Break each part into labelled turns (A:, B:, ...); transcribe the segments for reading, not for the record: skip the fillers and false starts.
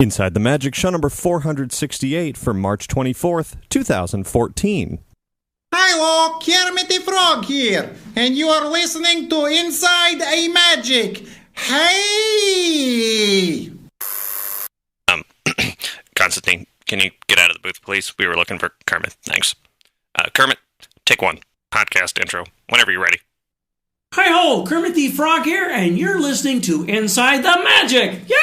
A: Inside the Magic, show number 468 for March 24th, 2014.
B: Hello, Kermit the Frog here, and you are listening to Inside a Magic. Hey!
C: Constantine, can you get out of the booth, please? We were looking for Kermit. Thanks. Kermit, take one. Podcast intro, whenever you're ready.
D: Hi-ho, Kermit the Frog here, and you're listening to Inside the Magic. Yay!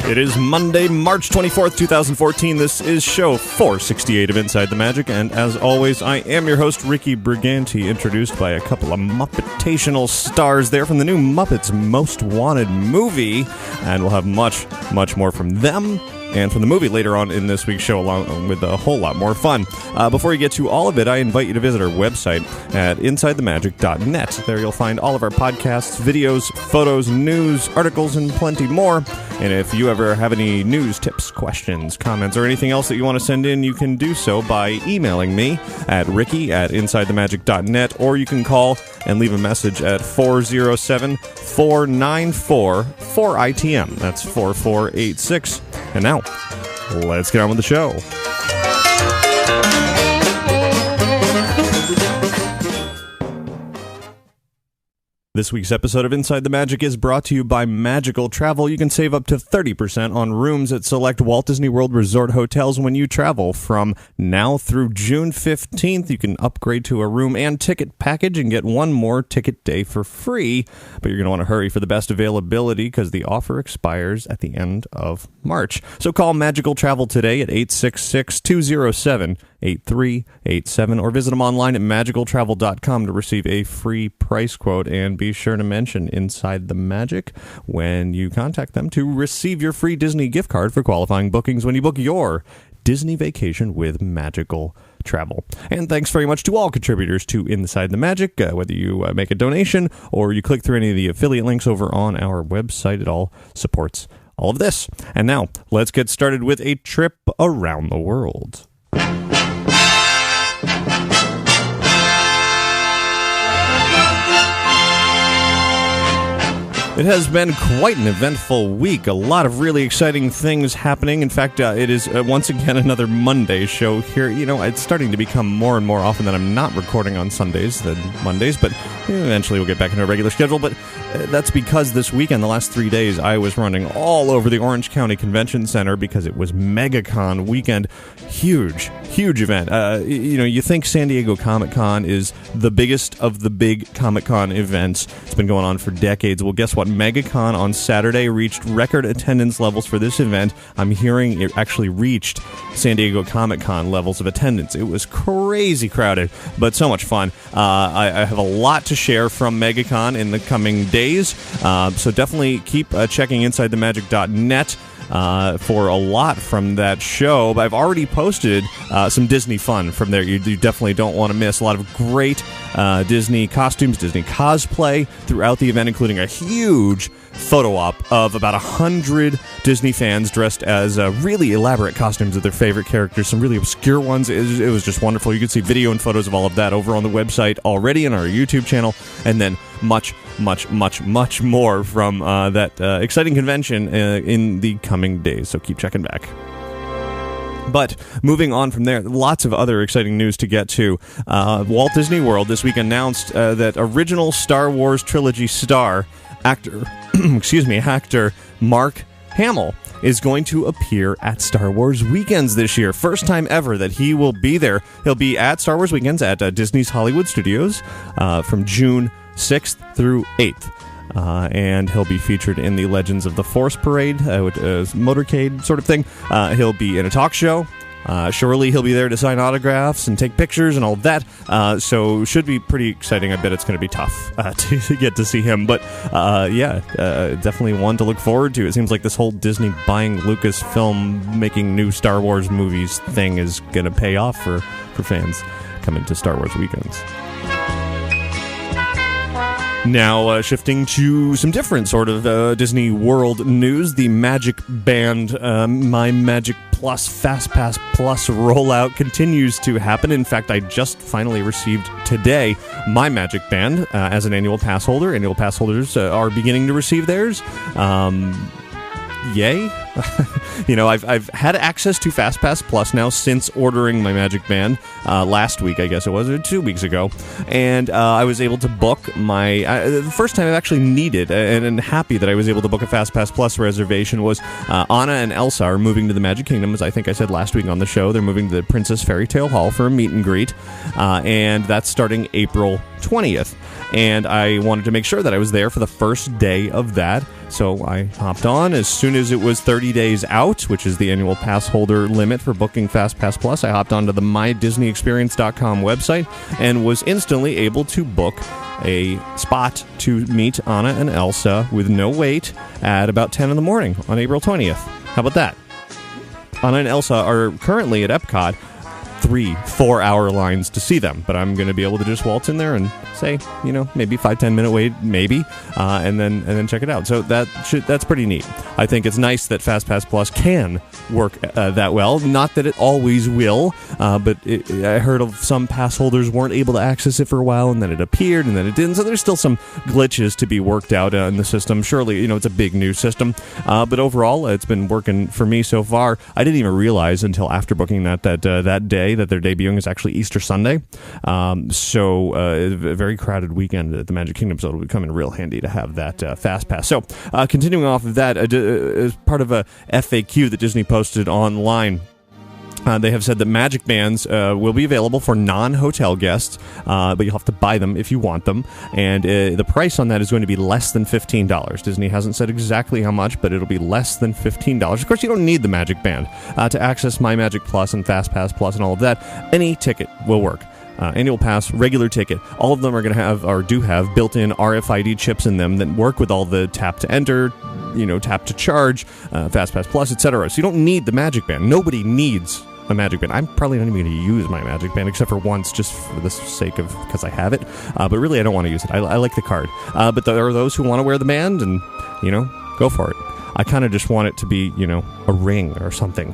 A: It is Monday, March 24th, 2014. This is show 468 of Inside the Magic, and as always, I am your host, Ricky Briganti, introduced by a couple of Muppetational stars there from the new Muppets Most Wanted movie, and we'll have much, much more from them and from the movie later on in this week's show, along with a whole lot more fun. Before you get to all of it, I invite you to visit our website at InsideTheMagic.net. There you'll find all of our podcasts, videos, photos, news, articles, and plenty more. And if you ever have any news, tips, questions, comments, or anything else that you want to send in, you can do so by emailing me at ricky@InsideTheMagic.net, or you can call and leave a message at 407-494-4ITM. That's 4486. And now, let's get on with the show. This week's episode of Inside the Magic is brought to you by Magical Travel. You can save up to 30% on rooms at select Walt Disney World Resort hotels when you travel. From now through June 15th, you can upgrade to a room and ticket package and get one more ticket day for free. But you're going to want to hurry for the best availability because the offer expires at the end of March. So call Magical Travel today at 866-207-8387 or visit them online at magicaltravel.com to receive a free price quote, and be sure to mention Inside the Magic when you contact them to receive your free Disney gift card for qualifying bookings when you book your Disney vacation with Magical Travel. And thanks very much to all contributors to Inside the Magic, whether you make a donation or you click through any of the affiliate links over on our website. It all supports all of this. And now, let's get started with a trip around the world. It has been quite an eventful week. A lot of really exciting things happening. In fact, it is once again another Monday show here. You know, it's starting to become more and more often that I'm not recording on Sundays than Mondays, but eventually we'll get back into a regular schedule. But that's because this weekend, the last 3 days, I was running all over the Orange County Convention Center because it was MegaCon weekend. Huge event. You think San Diego Comic-Con is the biggest of the big Comic-Con events. It's been going on for decades. Well, guess what? MegaCon on Saturday reached record attendance levels for this event. I'm hearing it actually reached San Diego Comic-Con levels of attendance. It was crazy crowded, but so much fun. I have a lot to share from MegaCon in the coming days, so definitely keep checking InsideTheMagic.net for a lot from that show. But I've already posted some Disney fun from there. You definitely don't want to miss. A lot of great Disney costumes, Disney cosplay throughout the event, including a huge photo op of about 100 Disney fans dressed as really elaborate costumes of their favorite characters, some really obscure ones. It was just wonderful. You can see video and photos of all of that over on the website already on our YouTube channel, and then much more from that exciting convention in the coming days. So keep checking back. But moving on from there, lots of other exciting news to get to. Walt Disney World this week announced that original Star Wars trilogy actor Mark Hamill is going to appear at Star Wars Weekends this year. First time ever that he will be there. He'll be at Star Wars Weekends at Disney's Hollywood Studios from June 6th through 8th. And he'll be featured in the Legends of the Force Parade, motorcade sort of thing. He'll be in a talk show. Surely he'll be there to sign autographs and take pictures and all that. So should be pretty exciting. I bet it's going to be tough to get to see him. But definitely one to look forward to. It seems like this whole Disney buying Lucasfilm making new Star Wars movies thing is going to pay off for fans coming to Star Wars Weekends. Now, shifting to some different sort of Disney World news, the Magic Band, My Magic Plus FastPass Plus rollout continues to happen. In fact, I just finally received today my Magic Band as an annual pass holder. Annual pass holders are beginning to receive theirs. Yay. I've had access to FastPass Plus now since ordering my Magic Band last week, I guess it was, or 2 weeks ago. And I was able to book the first time I've actually needed and happy that I was able to book a FastPass Plus reservation was Anna and Elsa are moving to the Magic Kingdom, as I think I said last week on the show. They're moving to the Princess Fairy Tale Hall for a meet and greet, and that's starting April 20th. And I wanted to make sure that I was there for the first day of that. So I hopped on as soon as it was 30 days out, which is the annual pass holder limit for booking FastPass Plus. I hopped onto the MyDisneyExperience.com website and was instantly able to book a spot to meet Anna and Elsa with no wait at about 10 in the morning on April 20th. How about that? Anna and Elsa are currently at Epcot. 3-4 hour lines to see them, but I'm going to be able to just waltz in there and say, maybe 5-10 minute wait, maybe, and then check it out. So that's pretty neat. I think it's nice that FastPass Plus can work that well. Not that it always will, but I heard of some pass holders weren't able to access it for a while, and then it appeared, and then it didn't. So there's still some glitches to be worked out in the system. Surely, it's a big new system, but overall, it's been working for me so far. I didn't even realize until after booking that day that they're debuting is actually Easter Sunday. So a very crowded weekend at the Magic Kingdom, so it'll come in real handy to have that Fast Pass. So continuing off of that, as part of a FAQ that Disney posted online, they have said that Magic Bands will be available for non-hotel guests, but you'll have to buy them if you want them. And the price on that is going to be less than $15. Disney hasn't said exactly how much, but it'll be less than $15. Of course, you don't need the Magic Band to access My Magic Plus and FastPass Plus and all of that. Any ticket will work. Annual pass, regular ticket. All of them are going to have, or do have, built-in RFID chips in them that work with all the tap to enter, tap to charge, FastPass Plus, etc. So you don't need the Magic Band. Nobody needs a Magic Band. I'm probably not even going to use my Magic Band except for once, just for the sake of, because I have it. But really, I don't want to use it. I like the card. But there are those who want to wear the band, and go for it. I kind of just want it to be, a ring or something,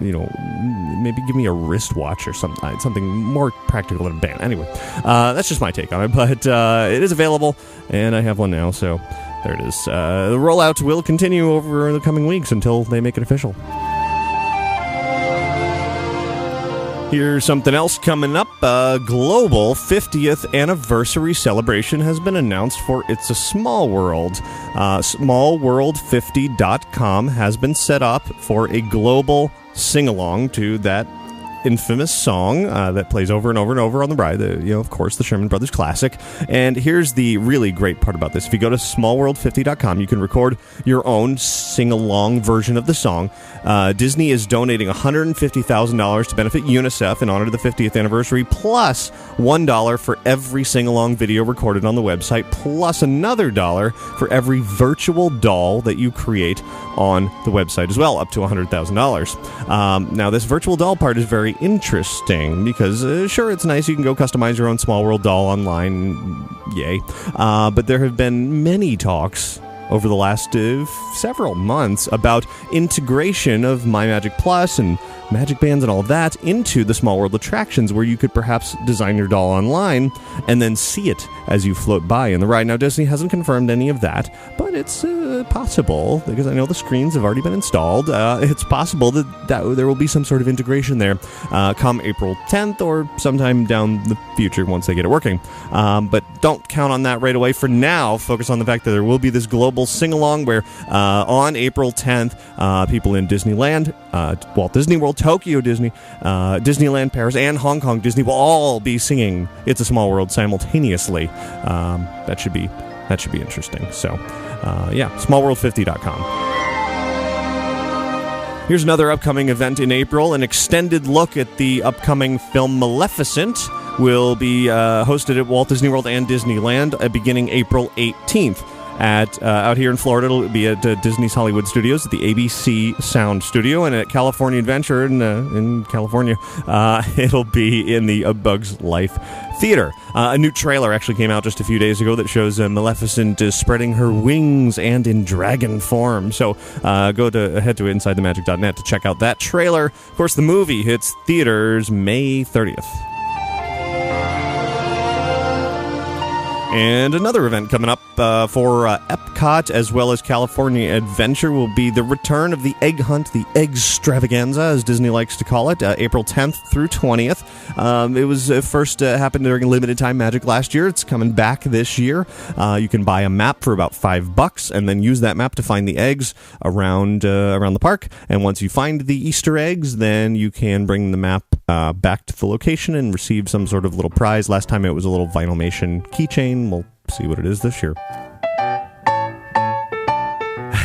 A: maybe give me a wristwatch or something more practical than a band. Anyway, that's just my take on it, but it is available, and I have one now, so there it is. The rollout will continue over the coming weeks until they make it official. Here's something else coming up. A global 50th anniversary celebration has been announced for It's a Small World. Smallworld50.com has been set up for a global sing-along to that infamous song that plays over and over and over on the ride, of course, the Sherman Brothers classic. And here's the really great part about this. If you go to smallworld50.com, you can record your own sing-along version of the song. Disney is donating $150,000 to benefit UNICEF in honor of the 50th anniversary, plus $1 for every sing-along video recorded on the website, plus another $1 for every virtual doll that you create on the website as well, up to $100,000. Now, this virtual doll part is very interesting because, sure, it's nice. You can go customize your own Small World doll online. Yay. But there have been many talks over the last several months about integration of My Magic Plus and Magic Bands and all of that into the Small World attractions, where you could perhaps design your doll online and then see it as you float by in the ride. Now, Disney hasn't confirmed any of that, but it's possible, because I know the screens have already been installed. It's possible that there will be some sort of integration there come April 10th or sometime down the future once they get it working. But don't count on that right away. For now, focus on the fact that there will be this global sing-along where on April 10th, people in Disneyland, Walt Disney World, Tokyo Disney, Disneyland Paris, and Hong Kong Disney will all be singing It's a Small World simultaneously. That should be interesting. So, smallworld50.com. Here's another upcoming event in April. An extended look at the upcoming film Maleficent will be hosted at Walt Disney World and Disneyland beginning April 18th. at out here in Florida. It'll be at Disney's Hollywood Studios, at the ABC Sound Studio, and at California Adventure in California, it'll be in the A Bug's Life Theater. A new trailer actually came out just a few days ago that shows Maleficent spreading her wings and in dragon form. So head to InsideTheMagic.net to check out that trailer. Of course, the movie hits theaters May 30th. And another event coming up for Epcot as well as California Adventure will be the return of the Egg Hunt, the Eggstravaganza, as Disney likes to call it, April 10th through 20th. It was first happened during limited time magic last year. It's coming back this year. You can buy a map for about $5 and then use that map to find the eggs around the park. And once you find the Easter eggs, then you can bring the map back to the location and receive some sort of little prize. Last time it was a little Vinylmation keychain. We'll see what it is this year.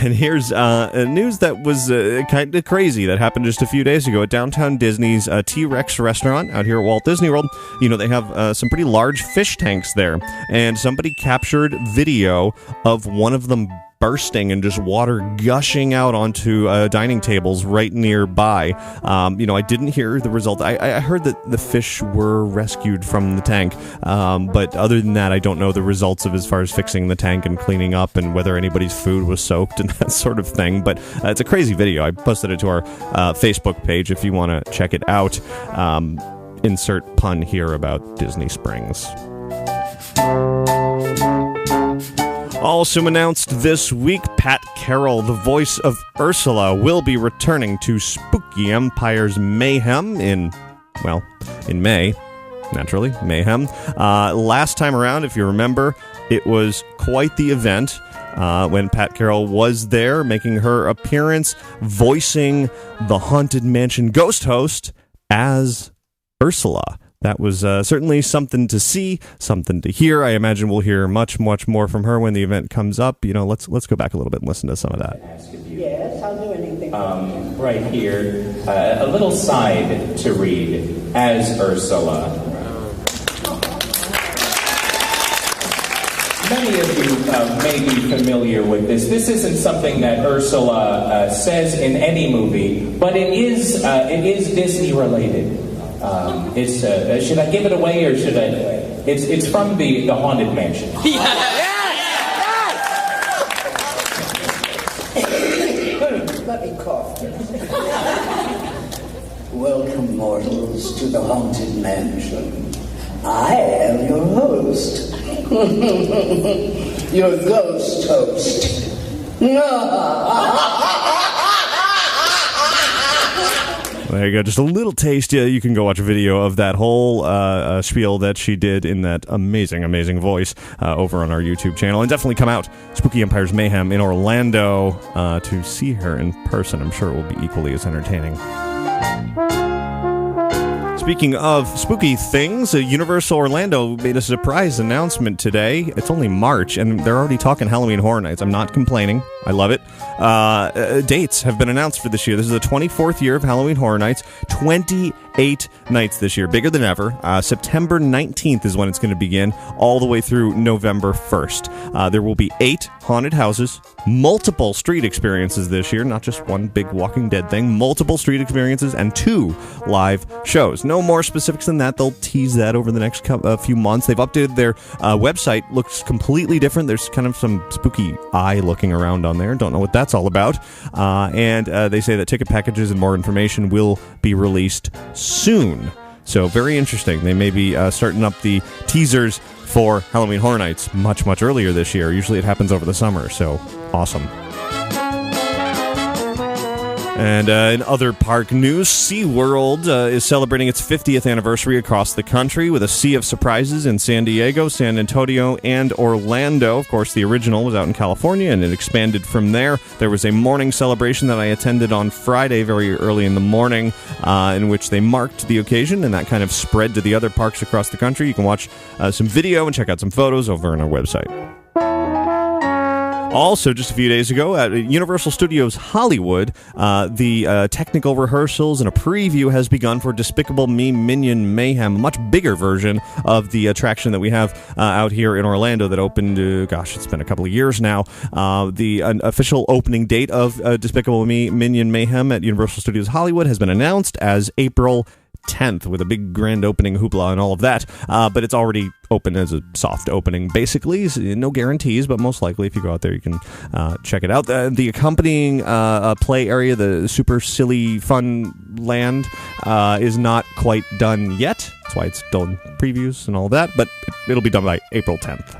A: And here's news that was kind of crazy that happened just a few days ago at Downtown Disney's T-Rex restaurant out here at Walt Disney World. You know, they have some pretty large fish tanks there, and somebody captured video of one of them bursting and just water gushing out onto dining tables right nearby. I didn't hear the result. I heard that the fish were rescued from the tank, but other than that, I don't know the results of as far as fixing the tank and cleaning up and whether anybody's food was soaked and that sort of thing. But it's a crazy video. I posted it to our Facebook page if you want to check it out. Insert pun here about Disney Springs. Also announced this week, Pat Carroll, the voice of Ursula, will be returning to Spooky Empire's Mayhem in May. Naturally, Mayhem. Last time around, if you remember, it was quite the event when Pat Carroll was there, making her appearance, voicing the Haunted Mansion ghost host as Ursula. That was certainly something to see, something to hear. I imagine we'll hear much, much more from her when the event comes up. You know, let's go back a little bit and listen to some of that.
E: Yes, I'll do anything.
F: Right here, a little side to read as Ursula. Many of you may be familiar with this. This isn't something that Ursula says in any movie, but it is Disney related. Should I give it away or should I? It's from the Haunted Mansion.
E: Let me cough. Welcome, mortals, to the Haunted Mansion. I am your host. Your ghost host.
A: There you go. Just a little taste. You can go watch a video of that whole spiel that she did in that amazing, amazing voice over on our YouTube channel. And definitely come out, Spooky Empire's Mayhem in Orlando, to see her in person. I'm sure it will be equally as entertaining. Speaking of spooky things, Universal Orlando made a surprise announcement today. It's only March, and they're already talking Halloween Horror Nights. I'm not complaining. I love it. Dates have been announced for this year. This is the 24th year of Halloween Horror Nights. 28 nights this year, bigger than ever. September 19th is when it's going to begin, all the way through November 1st. There will be 8 haunted houses, multiple street experiences this year, not just one big Walking Dead thing, multiple street experiences, and 2 live shows. No more specifics than that. They'll tease that over the next few months. They've updated their website. Looks completely different. There's kind of some spooky eye looking around on there. Don't know what that's all about. And they say that ticket packages and more information will be released soon. So very interesting. They may be starting up the teasers for Halloween Horror Nights much, much earlier this year. Usually it happens over the summer, so awesome. And in other park news, SeaWorld is celebrating its 50th anniversary across the country with a sea of surprises in San Diego, San Antonio, and Orlando. Of course, the original was out in California, and it expanded from there. There was a morning celebration that I attended on Friday very early in the morning in which they marked the occasion, and that kind of spread to the other parks across the country. You can watch some video and check out some photos over on our website. Also, just a few days ago at Universal Studios Hollywood, the technical rehearsals and a preview has begun for Despicable Me Minion Mayhem, a much bigger version of the attraction that we have out here in Orlando that opened, it's been a couple of years now. The official opening date of Despicable Me Minion Mayhem at Universal Studios Hollywood has been announced as April 10th, with a big grand opening hoopla and all of that, but it's already open as a soft opening, basically. No guarantees, but most likely if you go out there you can check it out. The accompanying play area, the super silly fun land, is not quite done yet. That's why it's still in previews and all that, but it'll be done by April 10th.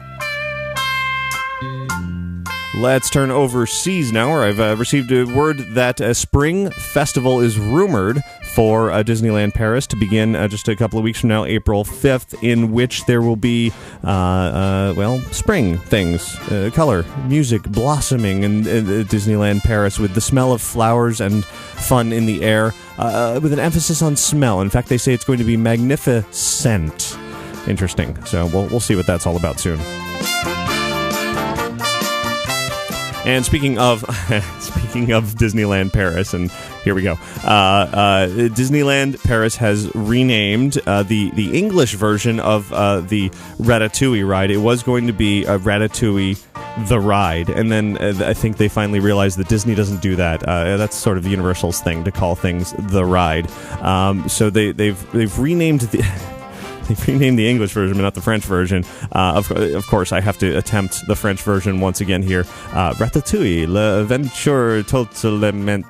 A: Let's turn overseas now, where I've received a word that a spring festival is rumored for Disneyland Paris to begin just a couple of weeks from now, April 5th, in which there will be, spring things, color, music blossoming in Disneyland Paris with the smell of flowers and fun in the air, with an emphasis on smell. In fact, they say it's going to be magnificent. Interesting. So we'll see what that's all about soon. And speaking of Disneyland Paris, and here we go. Disneyland Paris has renamed the English version of the Ratatouille ride. It was going to be Ratatouille the Ride, and then I think they finally realized that Disney doesn't do that. That's sort of Universal's thing, to call things the ride. So they've renamed the. They've renamed the English version, but not the French version. Of course, I have to attempt the French version once again here. Ratatouille, l'aventure totalement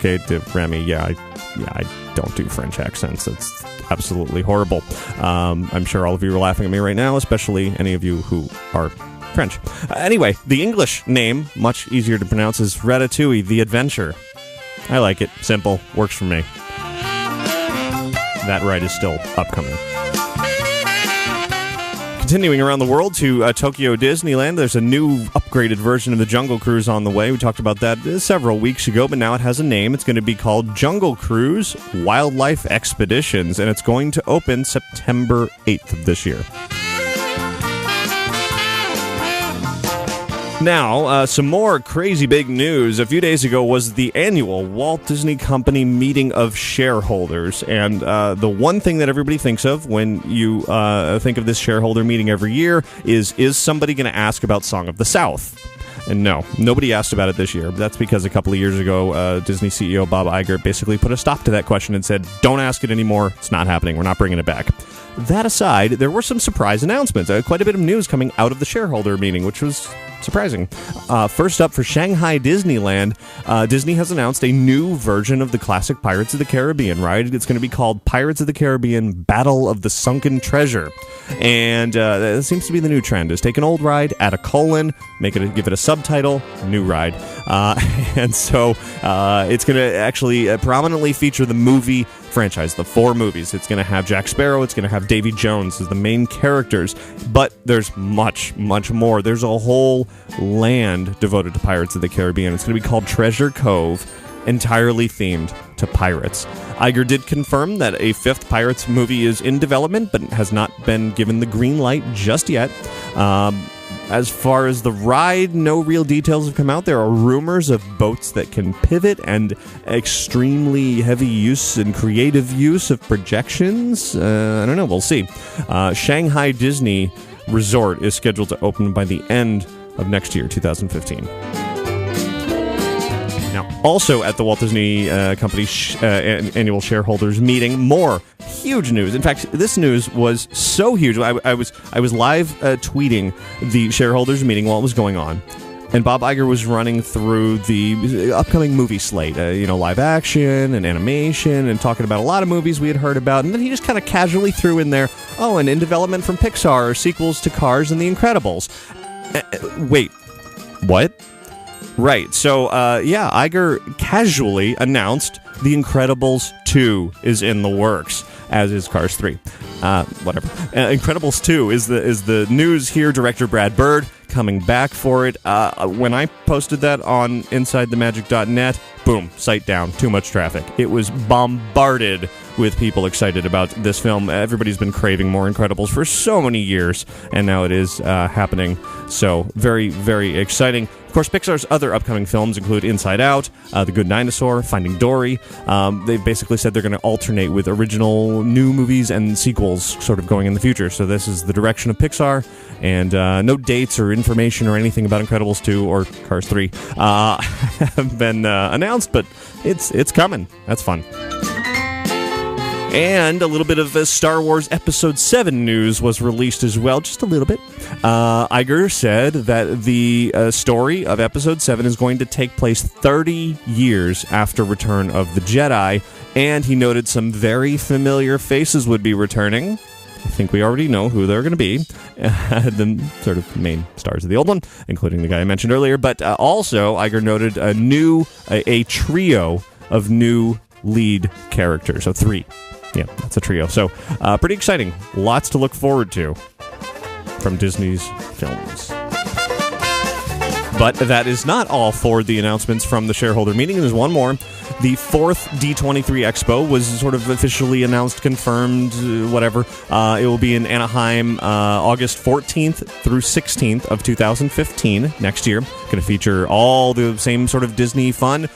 A: de Remy. Yeah, I don't do French accents. It's absolutely horrible. I'm sure all of you are laughing at me right now, especially any of you who are French. Anyway, the English name, much easier to pronounce, is Ratatouille, the Adventure. I like it. Simple. Works for me. That ride is still upcoming. Continuing around the world to Tokyo Disneyland, there's a new upgraded version of the Jungle Cruise on the way. We talked about that several weeks ago, but now it has a name. It's going to be called Jungle Cruise Wildlife Expeditions, and it's going to open September 8th of this year. Now, some more crazy big news. A few days ago was the annual Walt Disney Company meeting of shareholders, and the one thing that everybody thinks of when you think of this shareholder meeting every year is somebody going to ask about Song of the South? And no, nobody asked about it this year. That's because a couple of years ago, Disney CEO Bob Iger basically put a stop to that question and said, don't ask it anymore, it's not happening, we're not bringing it back. That aside, there were some surprise announcements. Quite a bit of news coming out of the shareholder meeting, which was surprising. First up, for Shanghai Disneyland, Disney has announced a new version of the classic Pirates of the Caribbean ride. It's going to be called Pirates of the Caribbean Battle of the Sunken Treasure. And that seems to be the new trend, is take an old ride, add a colon, give it a subtitle, new ride. And so it's going to actually prominently feature the movie franchise, the 4 movies. It's going to have Jack Sparrow, it's going to have Davy Jones as the main characters, but there's much, much more. There's a whole land devoted to Pirates of the Caribbean. It's going to be called Treasure Cove, entirely themed to pirates. Iger did confirm that a 5th Pirates movie is in development, but has not been given the green light just yet. As far as the ride, no real details have come out. There are rumors of boats that can pivot and extremely heavy use and creative use of projections. I don't know. We'll see. Shanghai Disney Resort is scheduled to open by the end of next year, 2015. Now, also at the Walt Disney Company annual shareholders meeting, more huge news. In fact, this news was so huge. I was live tweeting the shareholders meeting while it was going on, and Bob Iger was running through the upcoming movie slate, live action and animation, and talking about a lot of movies we had heard about, and then he just kind of casually threw in there, and in development from Pixar are sequels to Cars and The Incredibles. Wait, what? Right, so, Iger casually announced The Incredibles 2 is in the works, as is Cars 3. Whatever. Incredibles 2 is the news here. Director Brad Bird coming back for it. When I posted that on InsideTheMagic.net, boom, site down, too much traffic. It was bombarded with people excited about this film. Everybody's been craving more Incredibles for so many years, and now it is happening. So very, very exciting. Of course, Pixar's other upcoming films include Inside Out, The Good Dinosaur, Finding Dory. They basically said they're going to alternate with original new movies and sequels sort of going in the future. So this is the direction of Pixar, and no dates or information or anything about Incredibles 2 or Cars 3 have been announced, but it's coming. That's fun. And a little bit of Star Wars Episode 7 news was released as well, just a little bit. Iger said that the story of Episode 7 is going to take place 30 years after Return of the Jedi, and he noted some very familiar faces would be returning. I think we already know who they're going to be, the sort of main stars of the old one, including the guy I mentioned earlier, but also Iger noted a trio of new lead characters, so 3. Yeah, that's a trio. So, pretty exciting. Lots to look forward to from Disney's films. But that is not all for the announcements from the shareholder meeting. There's one more. The 4th D23 Expo was sort of officially announced, confirmed, whatever. It will be in Anaheim August 14th through 16th of 2015, next year. Going to feature all the same sort of Disney fun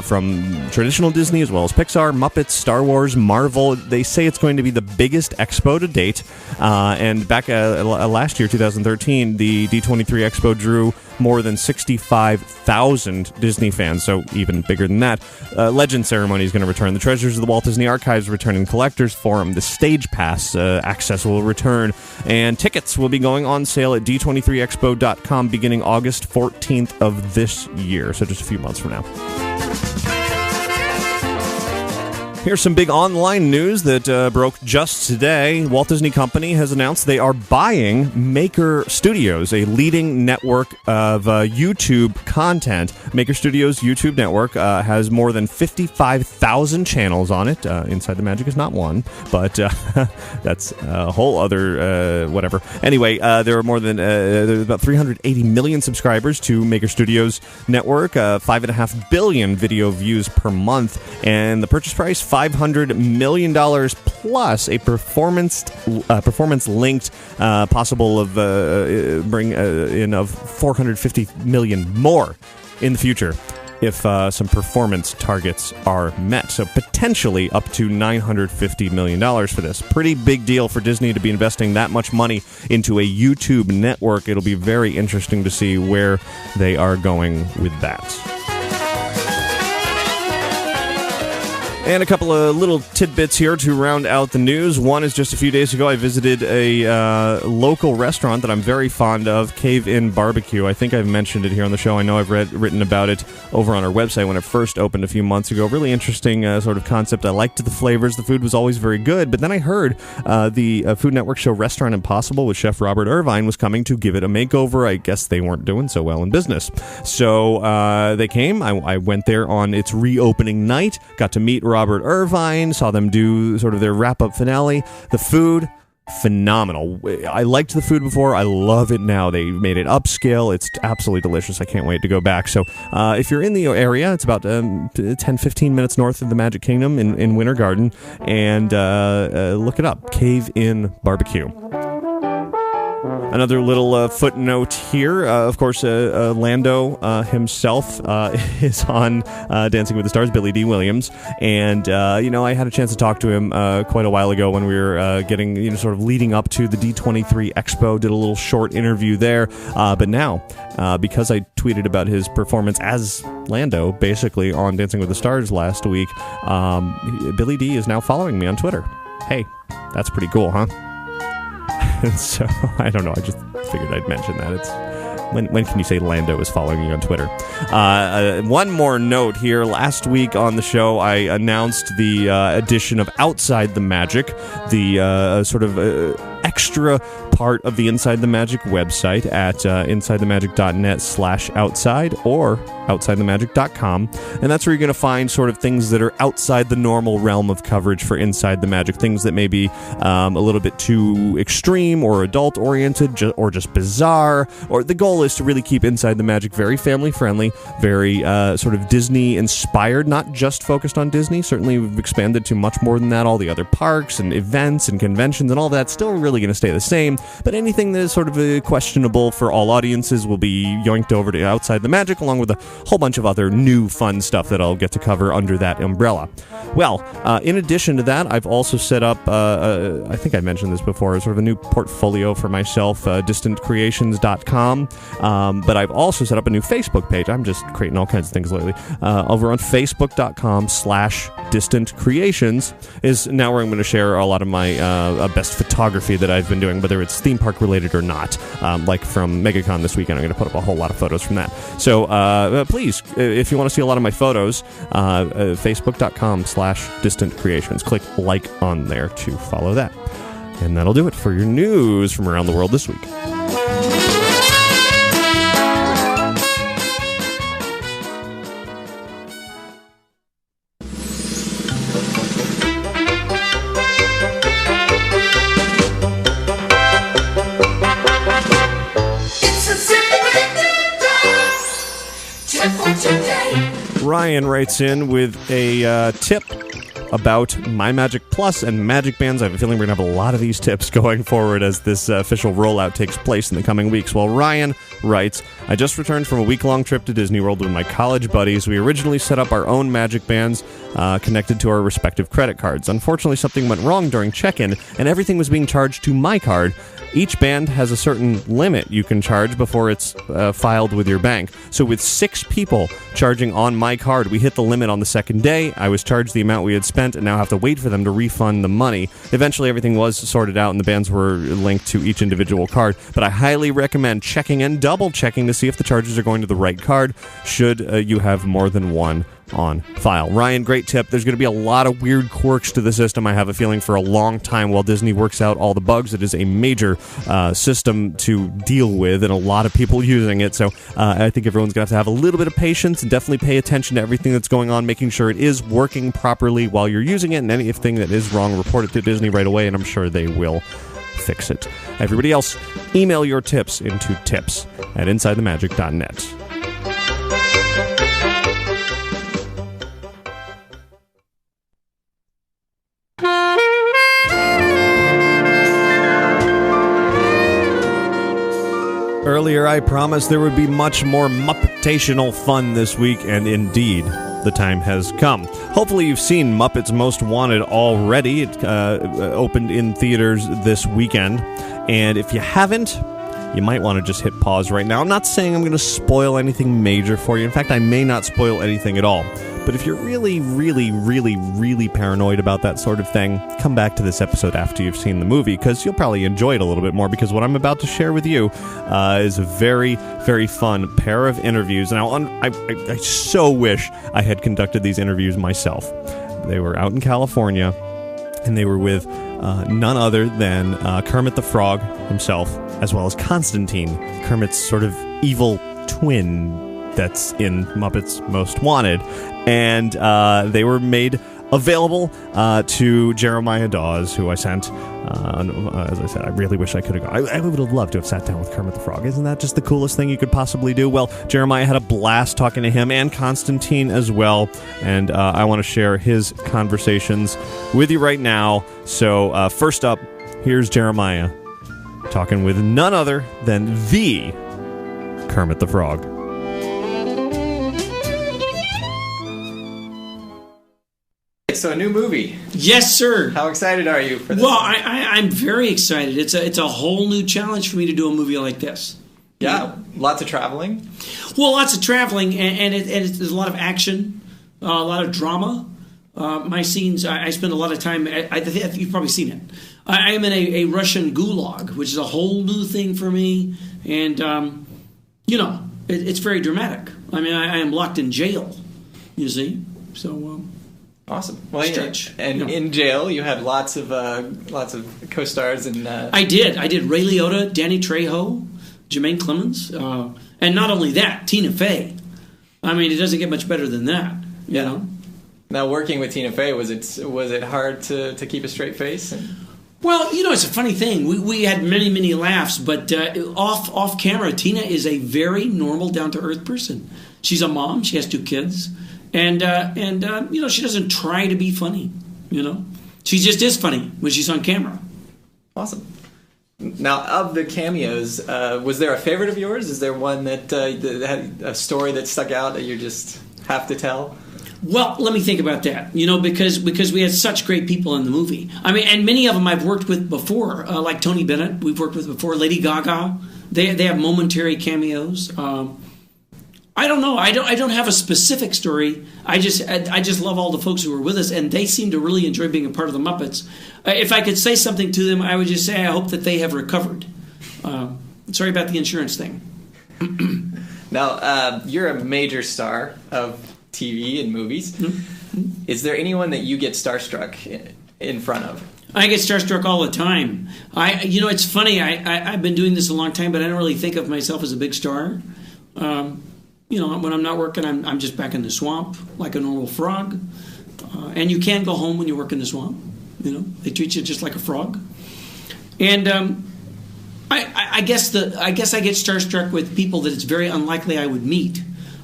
A: from traditional Disney as well as Pixar, Muppets, Star Wars, Marvel. They say it's going to be the biggest expo to date. And back last year, 2013, the D23 Expo drew more than 65,000 Disney fans, so even bigger than that. Legend Ceremony is going to return. The Treasures of the Walt Disney Archives returning. Collectors Forum. The Stage Pass access will return. And tickets will be going on sale at d23expo.com beginning August 14th of this year, so just a few months from now. Here's some big online news that broke just today. Walt Disney Company has announced they are buying Maker Studios, a leading network of YouTube content. Maker Studios YouTube network has more than 55,000 channels on it. Inside the Magic is not one, but that's a whole other whatever. Anyway, there are more than there's about 380 million subscribers to Maker Studios network, 5.5 billion video views per month, and the purchase price $500 million plus a performance-linked possible of bring in of $450 million more in the future if some performance targets are met. So potentially up to $950 million for this. Pretty big deal for Disney to be investing that much money into a YouTube network. It'll be very interesting to see where they are going with that. And a couple of little tidbits here to round out the news. One is just a few days ago, I visited a local restaurant that I'm very fond of, Cave Inn Barbecue. I think I've mentioned it here on the show. I know I've written about it over on our website when it first opened a few months ago. Really interesting sort of concept. I liked the flavors. The food was always very good. But then I heard the Food Network show Restaurant Impossible with Chef Robert Irvine was coming to give it a makeover. I guess they weren't doing so well in business. So they came. I went there on its reopening night, got to meet Robert Irvine, saw them do sort of their wrap-up finale. The food, phenomenal. I liked the food before. I love it now. They made it upscale. It's absolutely delicious. I can't wait to go back. So if you're in the area, it's about 10-15 minutes north of the Magic Kingdom in Winter Garden, and look it up. Cave Inn Barbecue. Another little footnote here. Of course, Lando himself is on Dancing with the Stars, Billy D. Williams. And, I had a chance to talk to him quite a while ago when we were getting, sort of leading up to the D23 Expo. Did a little short interview there. But now, because I tweeted about his performance as Lando, basically, on Dancing with the Stars last week, Billy D. is now following me on Twitter. Hey, that's pretty cool, huh? So, I don't know, I just figured I'd mention that. It's when can you say Lando is following you on Twitter? One more note here. Last week on the show, I announced the addition of Outside the Magic, the sort of extra part of the Inside the Magic website at insidethemagic.net/outside or outsidethemagic.com, and that's where you're going to find sort of things that are outside the normal realm of coverage for Inside the Magic, things that may be a little bit too extreme or adult-oriented or just bizarre, or the goal is to really keep Inside the Magic very family-friendly, very sort of Disney-inspired, not just focused on Disney. Certainly we've expanded to much more than that. All the other parks and events and conventions and all that's still really going to stay the same, but anything that is sort of questionable for all audiences will be yoinked over to Outside the Magic, along with a whole bunch of other new fun stuff that I'll get to cover under that umbrella. Well, in addition to that, I've also set up, I think I mentioned this before, sort of a new portfolio for myself, distantcreations.com, but I've also set up a new Facebook page. I'm just creating all kinds of things lately. Over on facebook.com/distantcreations is now where I'm going to share a lot of my best photography that I've been doing, whether it's theme park related or not. Like from MegaCon this weekend, I'm going to put up a whole lot of photos from that. So please, if you want to see a lot of my photos, facebook.com/distantcreations. Click like on there to follow that. And that'll do it for your news from around the world this week. Ryan writes in with a tip about My Magic Plus and Magic Bands. I have a feeling we're going to have a lot of these tips going forward as this official rollout takes place in the coming weeks. Well, Ryan writes, I just returned from a week-long trip to Disney World with my college buddies. We originally set up our own Magic Bands connected to our respective credit cards. Unfortunately, something went wrong during check-in, and everything was being charged to my card. Each band has a certain limit you can charge before it's filed with your bank. So with 6 people charging on my card, we hit the limit on the second day. I was charged the amount we had spent and now have to wait for them to refund the money. Eventually, everything was sorted out and the bands were linked to each individual card. But I highly recommend checking and double-checking to see if the charges are going to the right card should you have more than one on file. Ryan, great tip. There's going to be a lot of weird quirks to the system, I have a feeling, for a long time while Disney works out all the bugs. It is a major system to deal with and a lot of people using it, so I think everyone's going to have a little bit of patience and definitely pay attention to everything that's going on, making sure it is working properly while you're using it, and anything that is wrong, report it to Disney right away, and I'm sure they will fix it. Everybody else, email your tips into tips@insidethemagic.net. Earlier, I promised there would be much more Muppetational fun this week, and indeed, the time has come. Hopefully you've seen Muppets Most Wanted already. It opened in theaters this weekend, and if you haven't, you might want to just hit pause right now. I'm not saying I'm going to spoil anything major for you. In fact, I may not spoil anything at all. But if you're really, really, really, really paranoid about that sort of thing, come back to this episode after you've seen the movie, because you'll probably enjoy it a little bit more, because what I'm about to share with you is a very, very fun pair of interviews. Now, I so wish I had conducted these interviews myself. They were out in California, and they were with none other than Kermit the Frog himself, as well as Constantine, Kermit's sort of evil twin that's in Muppets Most Wanted. And they were made available to Jeremiah Dawes, who I sent. As I said, I really wish I could have gone. I would have loved to have sat down with Kermit the Frog. Isn't that just the coolest thing you could possibly do? Well, Jeremiah had a blast talking to him and Constantine as well. And I want to share his conversations with you right now. So first up, here's Jeremiah talking with none other than the Kermit the Frog.
G: So a new movie.
D: Yes, sir.
G: How excited are you for this?
D: Well, I'm very excited. It's a whole new challenge for me to do a movie like this.
G: Yeah, lots of traveling.
D: Well, lots of traveling, and there's a lot of action, a lot of drama. My scenes, I spend a lot of time. I think you've probably seen it. I am in a Russian gulag, which is a whole new thing for me, and it's very dramatic. I mean, I am locked in jail. You see, so.
G: Awesome. Well,
D: Stretch.
G: And in jail, you had lots of co-stars and.
D: I did Ray Liotta, Danny Trejo, Jermaine Clemens, and not only that, Tina Fey. I mean, it doesn't get much better than that. You know.
G: Now, working with Tina Fey, was it hard to keep a straight face?
D: Well, it's a funny thing. We had many laughs, but off camera, Tina is a very normal, down to earth person. She's a mom. She has 2 kids. And she doesn't try to be funny, She just is funny when she's on camera.
G: Awesome. Now, of the cameos, was there a favorite of yours? Is there one that had a story that stuck out that you just have to tell?
D: Well, let me think about that, because we had such great people in the movie. I mean, and many of them I've worked with before, like Tony Bennett, we've worked with before, Lady Gaga. They have momentary cameos. I don't know. I don't have a specific story. I just love all the folks who were with us, and they seem to really enjoy being a part of the Muppets. If I could say something to them, I would just say I hope that they have recovered. Sorry about the insurance thing.
G: Now, you're a major star of TV and movies. Mm-hmm. Is there anyone that you get starstruck in front of? I get starstruck all the time. It's funny. I've been doing this a long time, but I don't really think of myself as a big star. When I'm not working, I'm just back in the swamp like a normal frog. And you can go home when you work in the swamp. They treat you just like a frog. And I guess I get starstruck with people that it's very unlikely I would meet,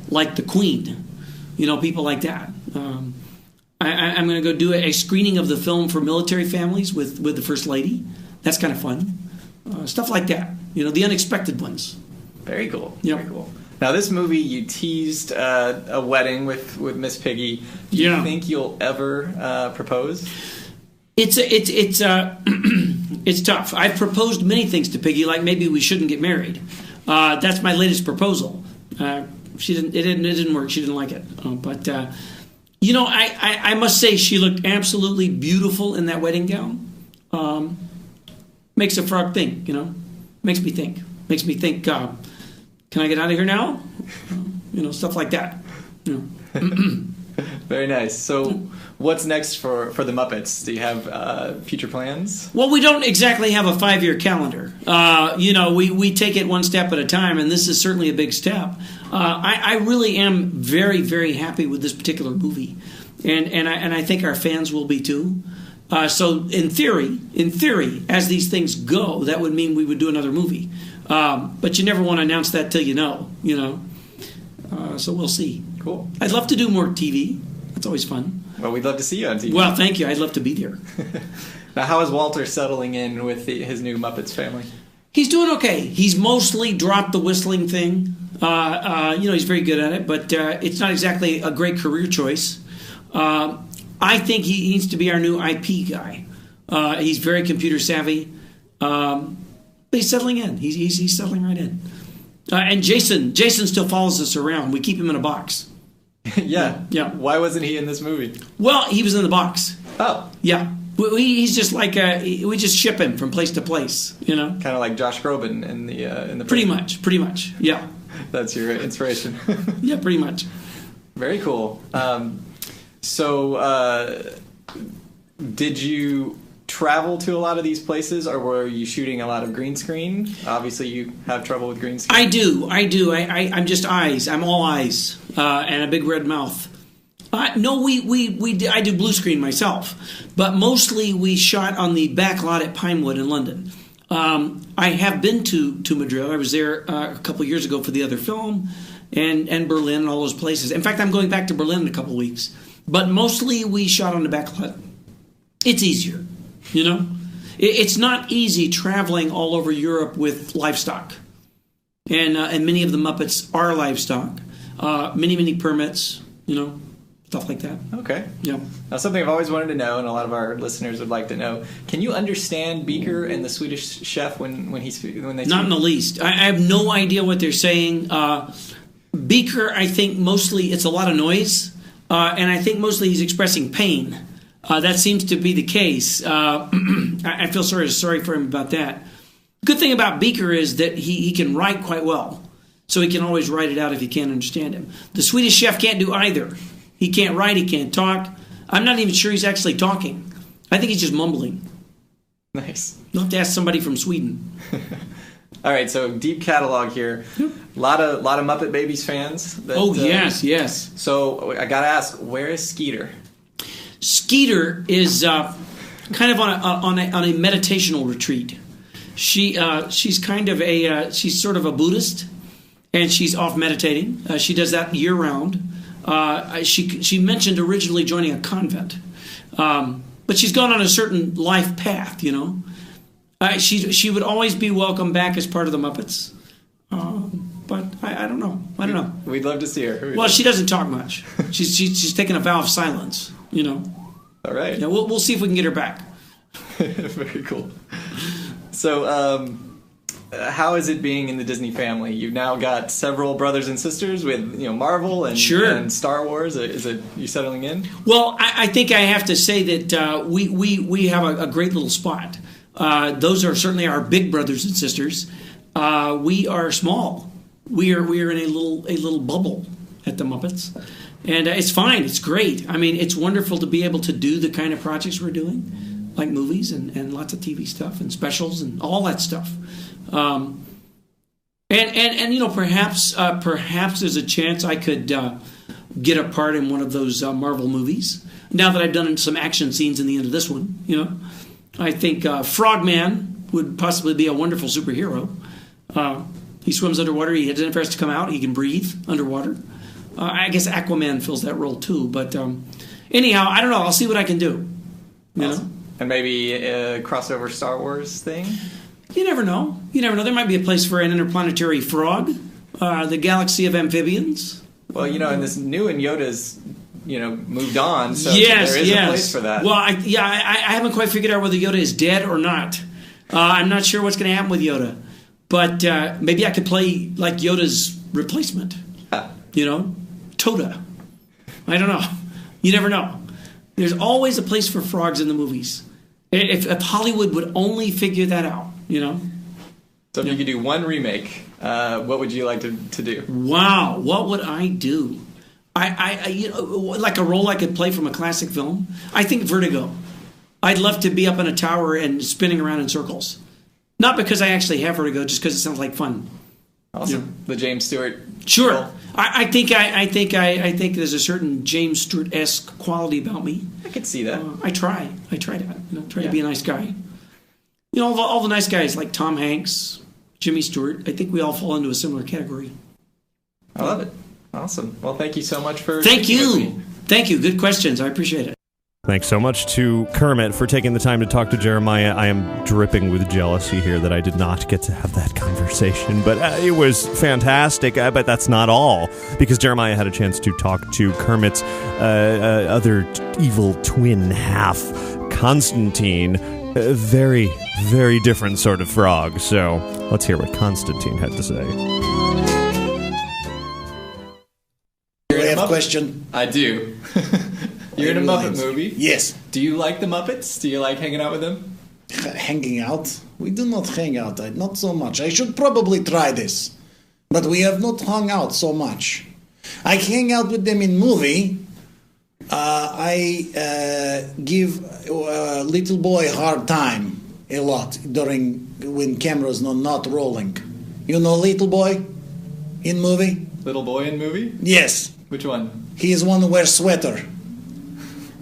G: like the Queen. People like that. I'm going to go do a screening of the film for military families with the First Lady. That's kind of fun. Stuff like that. The unexpected ones. Very cool. Yep. Very cool. Now, this movie, you teased a wedding with Miss Piggy. Do you think you'll ever propose? It's tough. I've proposed many things to Piggy, like maybe we shouldn't get married. That's my latest proposal. It didn't work. She didn't like it. I must say she looked absolutely beautiful in that wedding gown. Makes a frog think. Makes me think. Can I get out of here now? Stuff like that. Very nice. So what's next for the Muppets? Do you have future plans? Well, we don't exactly have a 5-year calendar. We take it one step at a time, and this is certainly a big step. I really am very, very happy with this particular movie, and I think our fans will be too. So in theory, as these things go, that would mean we would do another movie. But you never want to announce that till you know. So we'll see. Cool. I'd love to do more TV. That's always fun. Well, we'd love to see you on TV. Well, thank you. I'd love to be there. Now, how is Walter settling in with his new Muppets family? He's doing okay. He's mostly dropped the whistling thing. He's very good at it, but it's not exactly a great career choice. I think he needs to be our new IP guy. He's very computer savvy. But he's settling in. He's settling right in. And Jason still follows us around. We keep him in a box. Yeah. Why wasn't he in this movie? Well, he was in the box. Oh. Yeah. He's just like we just ship him from place to place, Kind of like Josh Groban in the Pretty much. Yeah. That's your inspiration. Yeah, pretty much. Very cool. Did you travel to a lot of these places, or were you shooting a lot of green screen? Obviously, you have trouble with green screen. I do. I'm just eyes. I'm all eyes and a big red mouth. No, I do blue screen myself, but mostly we shot on the back lot at Pinewood in London. I have been to Madrid. I was there a couple years ago for the other film, and Berlin and all those places. In fact, I'm going back to Berlin in a couple of weeks. But mostly we shot on the back lot. It's easier, It's not easy traveling all over Europe with livestock. And many of the Muppets are livestock. Many permits, stuff like that. Okay. Yeah. Now, something I've always wanted to know, and a lot of our listeners would like to know: can you understand Beaker and the Swedish Chef when they speak? Not in the least. I have no idea what they're saying. Beaker, I think mostly it's a lot of noise, and I think mostly he's expressing pain. That seems to be the case. I feel sorry for him about that. Good thing about Beaker is that he can write quite well, so he can always write it out if you can't understand him. The Swedish Chef can't do either. He can't write, he can't talk,
D: I'm not even sure he's actually talking. I think he's just mumbling.
G: Nice.
D: You'll have to ask somebody from Sweden.
G: All right, so deep catalog here. A lot of Muppet Babies fans.
D: Yes.
G: So I gotta ask, where is Skeeter?
D: Skeeter is kind of on a meditational retreat. She's kind of she's sort of a Buddhist, and she's off meditating. She does that year round. She mentioned originally joining a convent, but she's gone on a certain life path. She would always be welcome back as part of the Muppets, but I don't know.
G: We'd love to see her.
D: Well, she doesn't talk much. She's taken a vow of silence.
G: All right.
D: Yeah, we'll see if we can get her back.
G: Very cool. So, how is it being in the Disney family? You've now got several brothers and sisters with Marvel and Star Wars. Is it you settling in?
D: Well, I think I have to say that we have a great little spot. Those are certainly our big brothers and sisters. We are small. We are in a little bubble at the Muppets, and it's fine. It's great. I mean, it's wonderful to be able to do the kind of projects we're doing, like movies and lots of TV stuff and specials and all that stuff. And perhaps there's a chance I could get a part in one of those Marvel movies. Now that I've done some action scenes in the end of this one, I think Frogman would possibly be a wonderful superhero. He swims underwater. He never has to come out. He can breathe underwater. I guess Aquaman fills that role too. But anyhow, I don't know. I'll see what I can do.
G: Awesome. And maybe a crossover Star Wars thing?
D: You never know. There might be a place for an interplanetary frog. The galaxy of amphibians.
G: Well, and this new and Yoda's moved on, so there is a place for that.
D: Well, I haven't quite figured out whether Yoda is dead or not. I'm not sure what's going to happen with Yoda, but maybe I could play like Yoda's replacement. Toda. I don't know. You never know. There's always a place for frogs in the movies. If Hollywood would only figure that out,
G: So if you could do one remake, what would you like to do?
D: Wow, what would I do? I like a role I could play from a classic film. I think Vertigo. I'd love to be up in a tower and spinning around in circles. Not because I actually have vertigo, just because it sounds like fun.
G: Awesome. The James Stewart.
D: Sure.
G: Role.
D: I think there's a certain James Stewart-esque quality about me.
G: I could see that.
D: I try to be a nice guy. All the nice guys like Tom Hanks, Jimmy Stewart. I think we all fall into a similar category.
G: I love it. Awesome. Well, thank you so much for.
D: Thank you. Good questions. I appreciate it.
A: Thanks so much to Kermit for taking the time to talk to Jeremiah. I am dripping with jealousy here that I did not get to have that conversation, but it was fantastic. But that's not all, because Jeremiah had a chance to talk to Kermit's other evil twin half, Constantine. A very, very different sort of frog. So let's hear what Constantine had to say.
E: Do you have a question?
G: I do. You're in a Muppet movie?
E: Yes.
G: Do you like the Muppets? Do you like hanging out with them?
E: Hanging out? We do not hang out. Not so much. I should probably try this. But we have not hung out so much. I hang out with them in movie. I give little boy hard time a lot when cameras not rolling. Little boy in movie?
G: Little boy in movie?
E: Yes.
G: Which one?
E: He is one who wears sweater.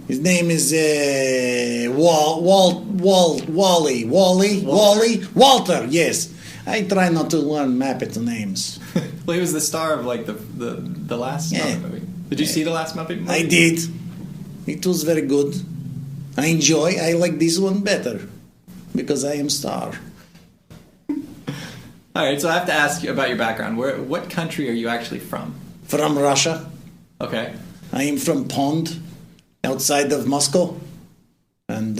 E: His name is Walter. Yes, I try not to learn Muppet names.
G: Well, he was the star of like the last Muppet movie. Did you see the last Muppet movie?
E: I did. It was very good. I like this one better because I am star.
G: All right, so I have to ask you about your background. What country are you actually from?
E: From Russia.
G: Okay.
E: I am from Pond, outside of Moscow. And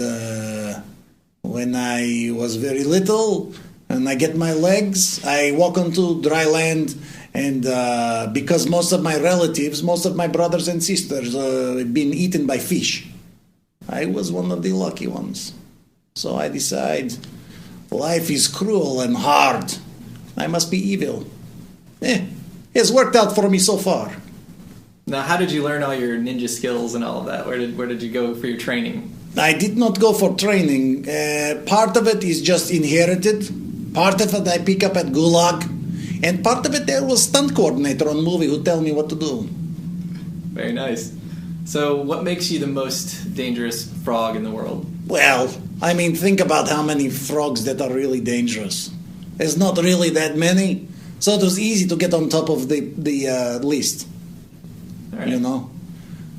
E: when I was very little and I get my legs, I walk onto dry land. And because most of my relatives, most of my brothers and sisters have been eaten by fish, I was one of the lucky ones. So I decide life is cruel and hard. I must be evil. It's worked out for me so far.
G: Now, how did you learn all your ninja skills and all of that? Where did you go for your training?
E: I did not go for training. Part of it is just inherited. Part of it I pick up at Gulag. And part of it there was stunt coordinator on movie who tell me what to do.
G: Very nice. So what makes you the most dangerous frog in the world?
E: Well, I mean, think about how many frogs that are really dangerous. There's not really that many. So it was easy to get on top of the list.
G: All right.
E: You know?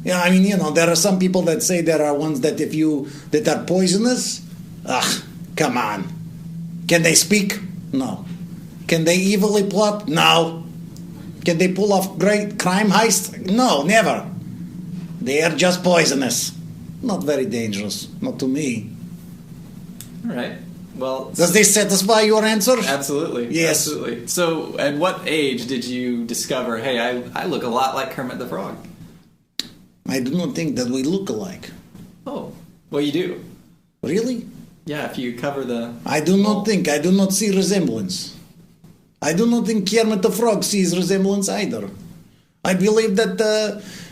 E: Yeah, I mean, there are some people that say there are ones that that are poisonous. Come on. Can they speak? No. Can they evilly plot? No. Can they pull off great crime heist? No, never. They are just poisonous. Not very dangerous. Not to me.
G: All right. Well,
E: does this satisfy your answer?
G: Absolutely.
E: Yes.
G: Absolutely. So, at what age did you discover, hey, I look a lot like Kermit the Frog?
E: I do not think that we look alike.
G: Oh, well, you do.
E: Really?
G: Yeah, if you cover the...
E: I do not see resemblance. I do not think Kermit the Frog sees resemblance either. I believe that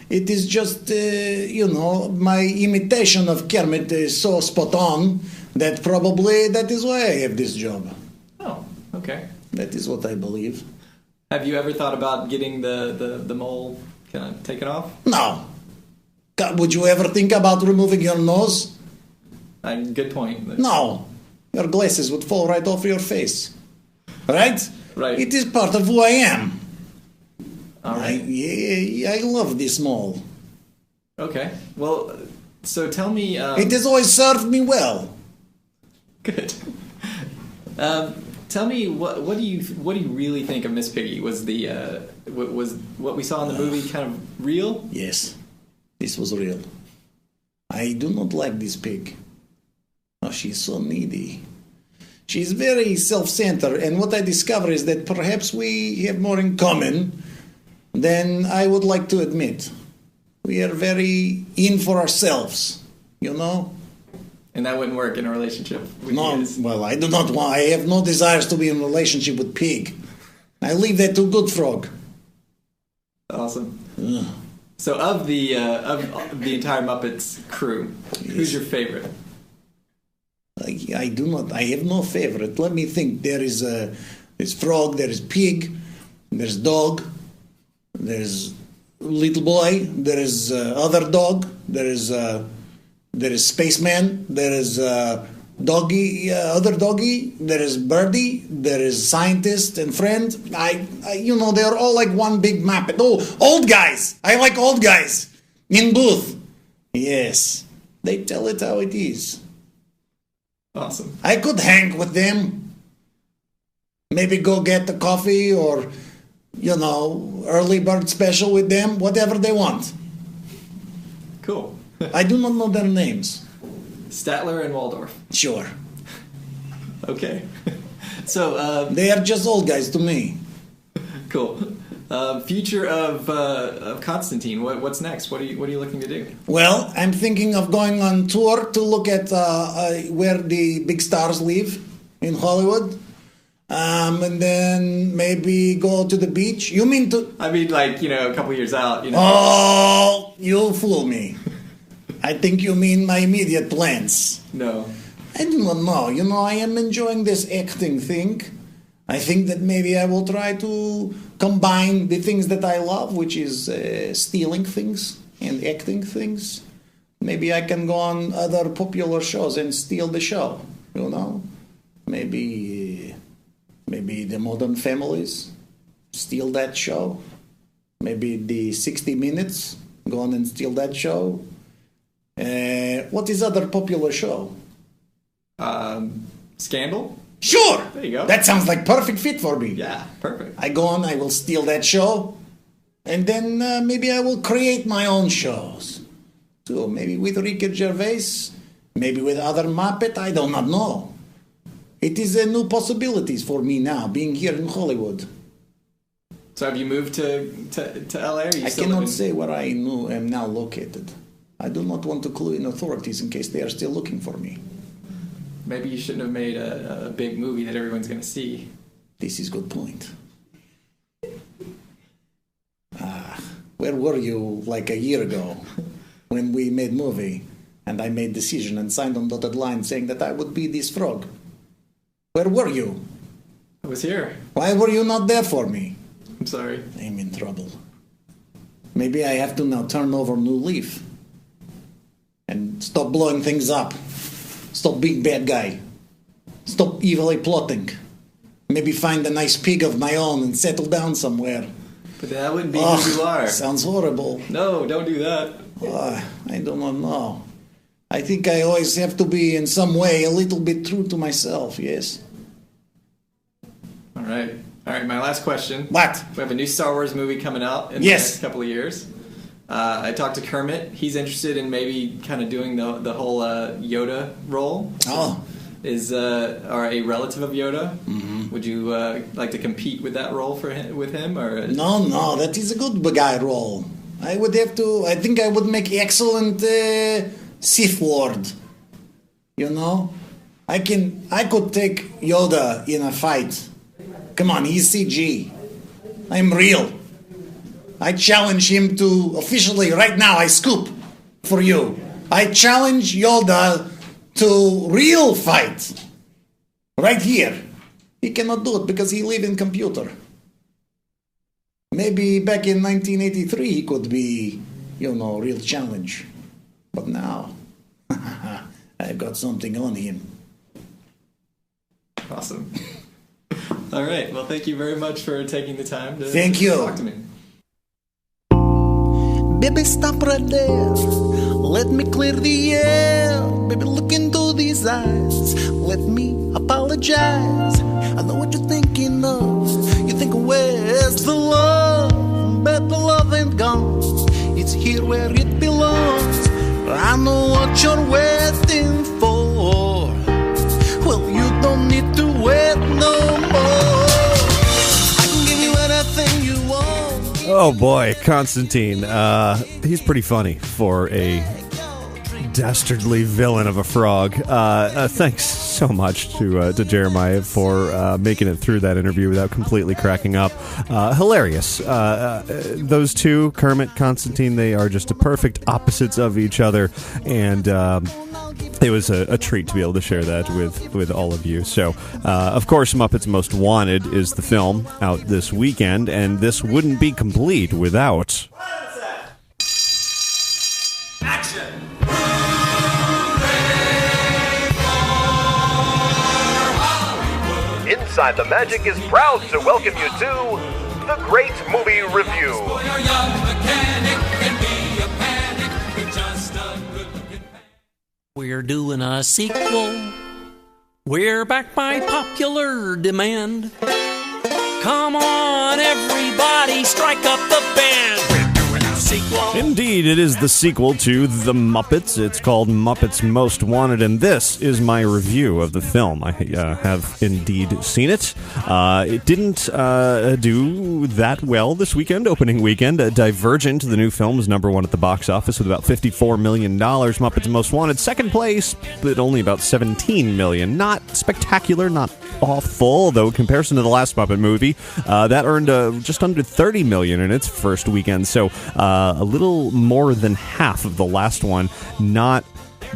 E: it is just, my imitation of Kermit is so spot on that probably that is why I have this job.
G: Oh, okay.
E: That is what I believe.
G: Have you ever thought about getting the mole kind of taken off?
E: No. God, would you ever think about removing your nose?
G: Good point.
E: No. Your glasses would fall right off your face. Right?
G: Right.
E: It is part of who I am.
G: All right.
E: I love this mole.
G: Okay. Well, so tell me...
E: it has always served me well.
G: Good. Tell me what do you really think of Miss Piggy? Was was what we saw in the movie kind of real?
E: Yes, this was real. I do not like this pig. Oh, she's so needy. She's very self-centered, and what I discover is that perhaps we have more in common than I would like to admit. We are very in for ourselves, you know.
G: And that wouldn't work in a relationship with
E: No,
G: you guys.
E: well, I do not want. I have no desires to be in a relationship with pig. I leave that to good frog.
G: Awesome.
E: Ugh.
G: So, of the entire Muppets crew, who's your favorite?
E: I do not. I have no favorite. Let me think. There's frog. There is pig. There's dog. There's little boy. There is other dog. There is spaceman. There is doggy, other doggy. There is birdie. There is scientist and friend. They're all like one big Muppet. Oh, old guys. I like old guys in booth. Yes, they tell it how it is.
G: Awesome.
E: I could hang with them. Maybe go get a coffee or, early bird special with them. Whatever they want.
G: Cool.
E: I do not know their names.
G: Statler and Waldorf.
E: Sure.
G: Okay. So
E: they are just old guys to me.
G: Cool. Future of Constantine. What's next? What are you looking to do?
E: Well, I'm thinking of going on tour to look at where the big stars live in Hollywood. And then maybe go to the beach. You mean to...
G: I mean, like, a couple years out,
E: Oh, you fool me. I think you mean my immediate plans.
G: No.
E: I do not know. I am enjoying this acting thing. I think that maybe I will try to combine the things that I love, which is stealing things and acting things. Maybe I can go on other popular shows and steal the show, Maybe the Modern Families, steal that show. Maybe the 60 Minutes, go on and steal that show. What is other popular show?
G: Scandal?
E: Sure!
G: There you go.
E: That sounds like perfect fit for me.
G: Yeah, perfect.
E: I go on, I will steal that show, and then maybe I will create my own shows. So maybe with Ricky Gervais, maybe with other Muppet, I do not know. It is new possibilities for me now, being here in Hollywood.
G: So have you moved to LA? Or you
E: I
G: still
E: cannot
G: live in...
E: say where I am now located. I do not want to clue in authorities in case they are still looking for me.
G: Maybe you shouldn't have made a big movie that everyone's going to see.
E: This is a good point. Where were you like a year ago when we made movie and I made decision and signed on dotted line saying that I would be this frog? Where were you?
G: I was here.
E: Why were you not there for me?
G: I'm sorry.
E: I'm in trouble. Maybe I have to now turn over new leaf and stop blowing things up. Stop being bad guy. Stop evilly plotting. Maybe find a nice pig of my own and settle down somewhere.
G: But that wouldn't be who you are.
E: Sounds horrible.
G: No, don't do that.
E: I don't know. I think I always have to be in some way a little bit true to myself, yes?
G: All right, my last question.
E: What?
G: We have a new Star Wars movie coming out in the next couple of years. I talked to Kermit. He's interested in maybe kind of doing the whole Yoda role.
E: Oh.
G: Or a relative of Yoda.
E: Mm-hmm.
G: Would you like to compete with that role with him? Or
E: No, that is a good guy role. I think I would make excellent Sith Lord. You know? I could take Yoda in a fight. Come on, he's CG. I'm real. I challenge him to officially, right now, I scoop for you. I challenge Yoda to real fight. Right here. He cannot do it because he live in computer. Maybe back in 1983 he could be, real challenge. But now, I've got something on him.
G: Awesome. All right. Well, thank you very much for taking the time to talk to me.
H: Baby, stop right there. Let me clear the air. Baby, look into these eyes. Let me apologize. I know what you're thinking of. You think, where's the love? But the love ain't gone. It's here where it belongs. I know what you're waiting for. Well, you don't need to wait no more. I can give you anything you want.
A: Oh boy, Constantine. He's pretty funny for a dastardly villain of a frog. Thanks so much to Jeremiah for making it through that interview without completely cracking up. Hilarious. Those two, Kermit, Constantine, they are just the perfect opposites of each other, and it was a treat to be able to share that with all of you. So, of course, Muppets Most Wanted is the film out this weekend, and this wouldn't be complete without...
I: Action!
J: Inside the Magic is proud to welcome you to the Great Movie Review.
K: We're doing a sequel. We're back by popular demand. Come on, everybody, strike up the band. We're doing a sequel.
A: Indeed, it is the sequel to The Muppets. It's called Muppets Most Wanted, and this is my review of the film. I have indeed seen it. It didn't do that well this weekend, opening weekend. Divergent, the new film, is number one at the box office with about $54 million. Muppets Most Wanted, second place, but only about $17 million. Not spectacular, not awful, though in comparison to the last Muppet movie, that earned just under $30 million in its first weekend, so a little more than half of the last one. Not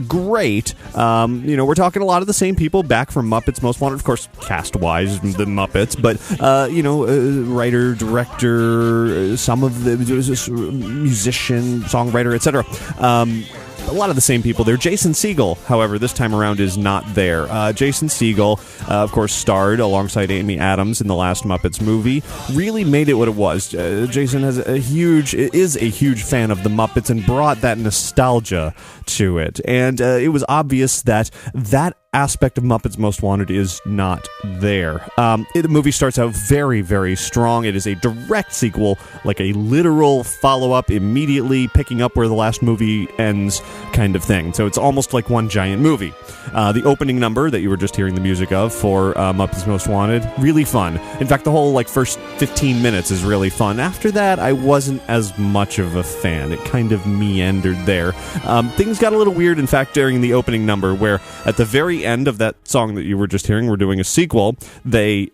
A: great. We're talking a lot of the same people back from Muppets Most Wanted, of course, cast-wise, the Muppets, but, writer, director, some of the musician, songwriter, etc. A lot of the same people there. Jason Segel, however, this time around is not there. Jason Segel, of course, starred alongside Amy Adams in the last Muppets movie. Really made it what it was. Jason is a huge fan of the Muppets and brought that nostalgia to it. And it was obvious that aspect of Muppets Most Wanted is not there. The movie starts out very, very strong. It is a direct sequel, like a literal follow-up immediately picking up where the last movie ends kind of thing. So it's almost like one giant movie. The opening number that you were just hearing the music of for Muppets Most Wanted, really fun. In fact, the whole first 15 minutes is really fun. After that, I wasn't as much of a fan. It kind of meandered there. Things things got a little weird, in fact, during the opening number, where at the very end of that song that you were just hearing, we're doing a sequel, they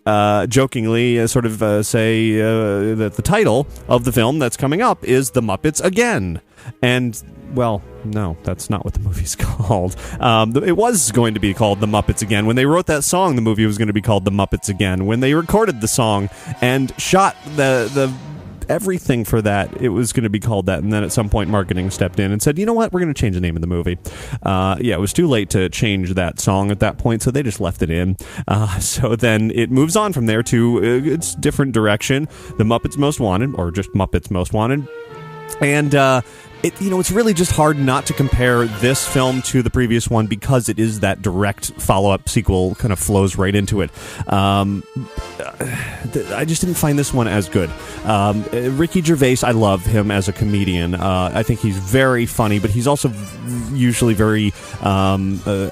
A: jokingly sort of say that the title of the film that's coming up is The Muppets Again. And, well, no, that's not what the movie's called. It was going to be called The Muppets Again. When they wrote that song, the movie was going to be called The Muppets Again. When they recorded the song and shot the everything for that, it was going to be called that. And then at some point, marketing stepped in and said, you know what, we're going to change the name of the movie. It was too late to change that song at that point, so they just left it in. So then it moves on from there to its different direction, The Muppets Most Wanted, or just Muppets Most Wanted. And it's really just hard not to compare this film to the previous one because it is that direct follow-up sequel, kind of flows right into it. I just didn't find this one as good. Ricky Gervais, I love him as a comedian. I think he's very funny, but he's also usually very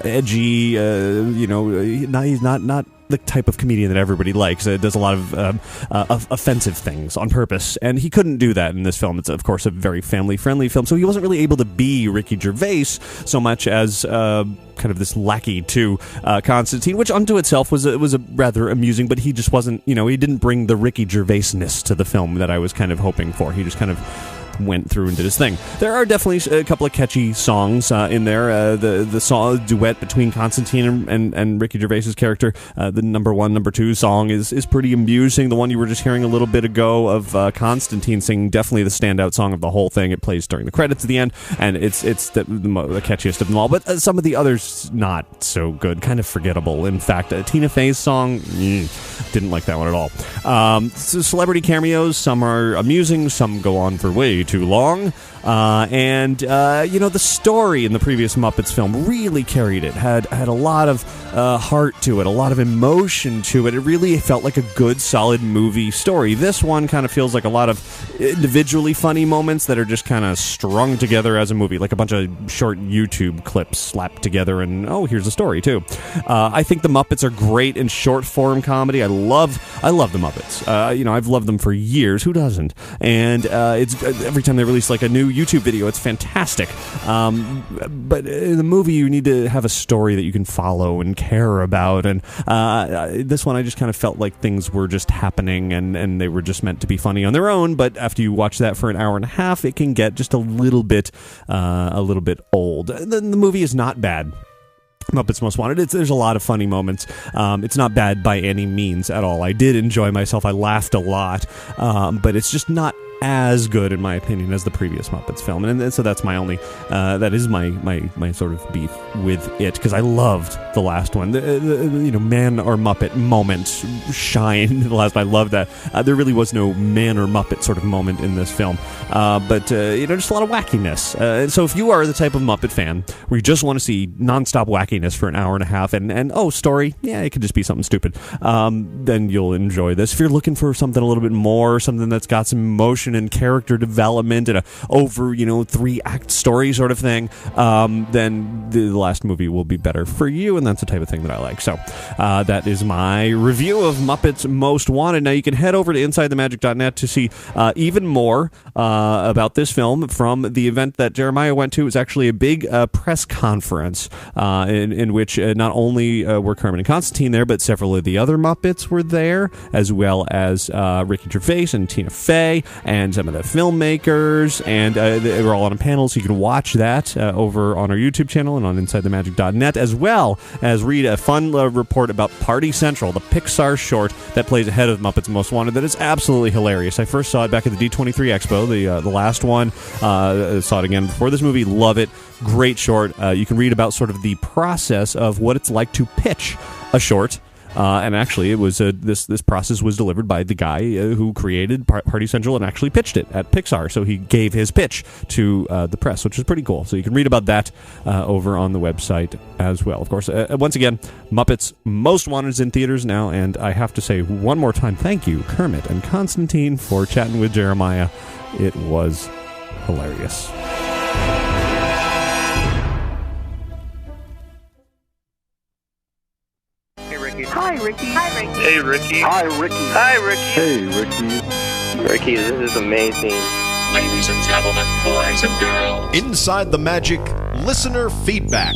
A: edgy. He's not the type of comedian that everybody likes. It does a lot of offensive things on purpose, and he couldn't do that in this film. It's, of course, a very family-friendly film, so he wasn't really able to be Ricky Gervais so much as kind of this lackey to Constantine, which unto itself was a rather amusing, but he just wasn't, he didn't bring the Ricky Gervaisness to the film that I was kind of hoping for. He just kind of went through and did his thing. There are definitely a couple of catchy songs in there. The song duet between Constantine and Ricky Gervais's character, the number 1, number 2 song is pretty amusing. The one you were just hearing a little bit ago of Constantine singing, definitely the standout song of the whole thing. It plays during the credits at the end, and it's the catchiest of them all. But some of the others not so good, kind of forgettable. In fact, Tina Fey's song, didn't like that one at all. So celebrity cameos, some are amusing, some go on for way too long. The story in the previous Muppets film really carried it. Had a lot of heart to it, a lot of emotion to it. It really felt like a good, solid movie story. This one kind of feels like a lot of individually funny moments that are just kind of strung together as a movie, like a bunch of short YouTube clips slapped together, and here's a story too. I think the Muppets are great in short form comedy. I love the Muppets. I've loved them for years. Who doesn't? And it's every time they release like a new YouTube video, it's fantastic. But in the movie, you need to have a story that you can follow and care about. And this one, I just kind of felt like things were just happening and they were just meant to be funny on their own. But after you watch that for an hour and a half, it can get just a little bit old. The movie is not bad. Muppets Most Wanted. There's a lot of funny moments. It's not bad by any means at all. I did enjoy myself. I laughed a lot. But it's just not as good, in my opinion, as the previous Muppets film, and so that's my only that is my sort of beef with it, because I loved the last one. The man or Muppet moment shine the last one. I loved that. There really was no man or Muppet sort of moment in this film, but just a lot of wackiness. And so if you are the type of Muppet fan where you just want to see nonstop wackiness for an hour and a half and story, it could just be something stupid, then you'll enjoy this. If you're looking for something a little bit more, something that's got some emotion and character development and a over 3-act story sort of thing, then the last movie will be better for you, and that's the type of thing that I like. So that is my review of Muppets Most Wanted. Now you can head over to InsideTheMagic.net to see even more about this film from the event that Jeremiah went to. It was actually a big press conference in which not only were Kermit and Constantine there, but several of the other Muppets were there, as well as Ricky Gervais and Tina Fey and some of the filmmakers, and they were all on a panel, so you can watch that over on our YouTube channel and on InsideTheMagic.net, as well as read a fun report about Party Central, the Pixar short that plays ahead of Muppets Most Wanted that is absolutely hilarious. I first saw it back at the D23 Expo, the last one. Saw it again before this movie. Love it. Great short. You can read about sort of the process of what it's like to pitch a short. And actually, it was this process was delivered by the guy who created Party Central and actually pitched it at Pixar. So he gave his pitch to the press, which is pretty cool. So you can read about that over on the website as well. Of course, once again, Muppets Most Wanted is in theaters now, and I have to say one more time, thank you, Kermit and Constantine, for chatting with Jeremiah. It was hilarious.
I: Hi, Ricky. Hi, Ricky.
L: Hey, Ricky.
I: Hi, Ricky.
L: Hi, Ricky.
I: Hey, Ricky.
L: Ricky, this is amazing. ladies and gentlemen, boys and girls.
M: Inside the Magic Listener Feedback.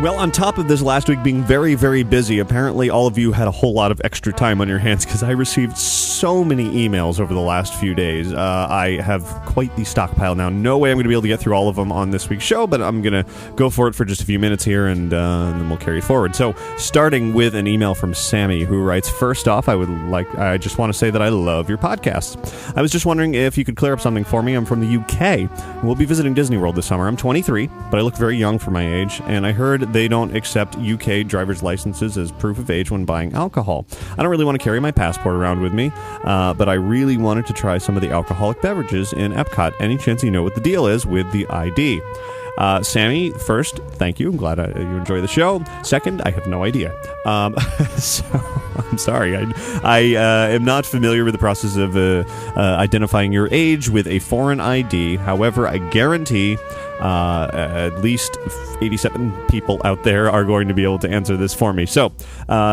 A: Well, on top of this last week being very, very busy, apparently all of you had a whole lot of extra time on your hands because I received so many emails over the last few days. I have quite the stockpile now. No way I'm going to be able to get through all of them on this week's show, but I'm going to go for it for just a few minutes here, and then we'll carry it forward. So, starting with an email from Sammy, who writes, first off, I just want to say that I love your podcasts. I was just wondering if you could clear up something for me. I'm from the UK. We'll be visiting Disney World this summer. I'm 23, but I look very young for my age, and I heard they don't accept UK driver's licenses as proof of age when buying alcohol. I don't really want to carry my passport around with me, but I really wanted to try some of the alcoholic beverages in Epcot. Any chance you know what the deal is with the ID? Sammy, first, thank you. I'm glad you enjoy the show. Second, I have no idea. So, I'm sorry. I am not familiar with the process of identifying your age with a foreign ID. However, I guarantee at least 87 people out there are going to be able to answer this for me. So,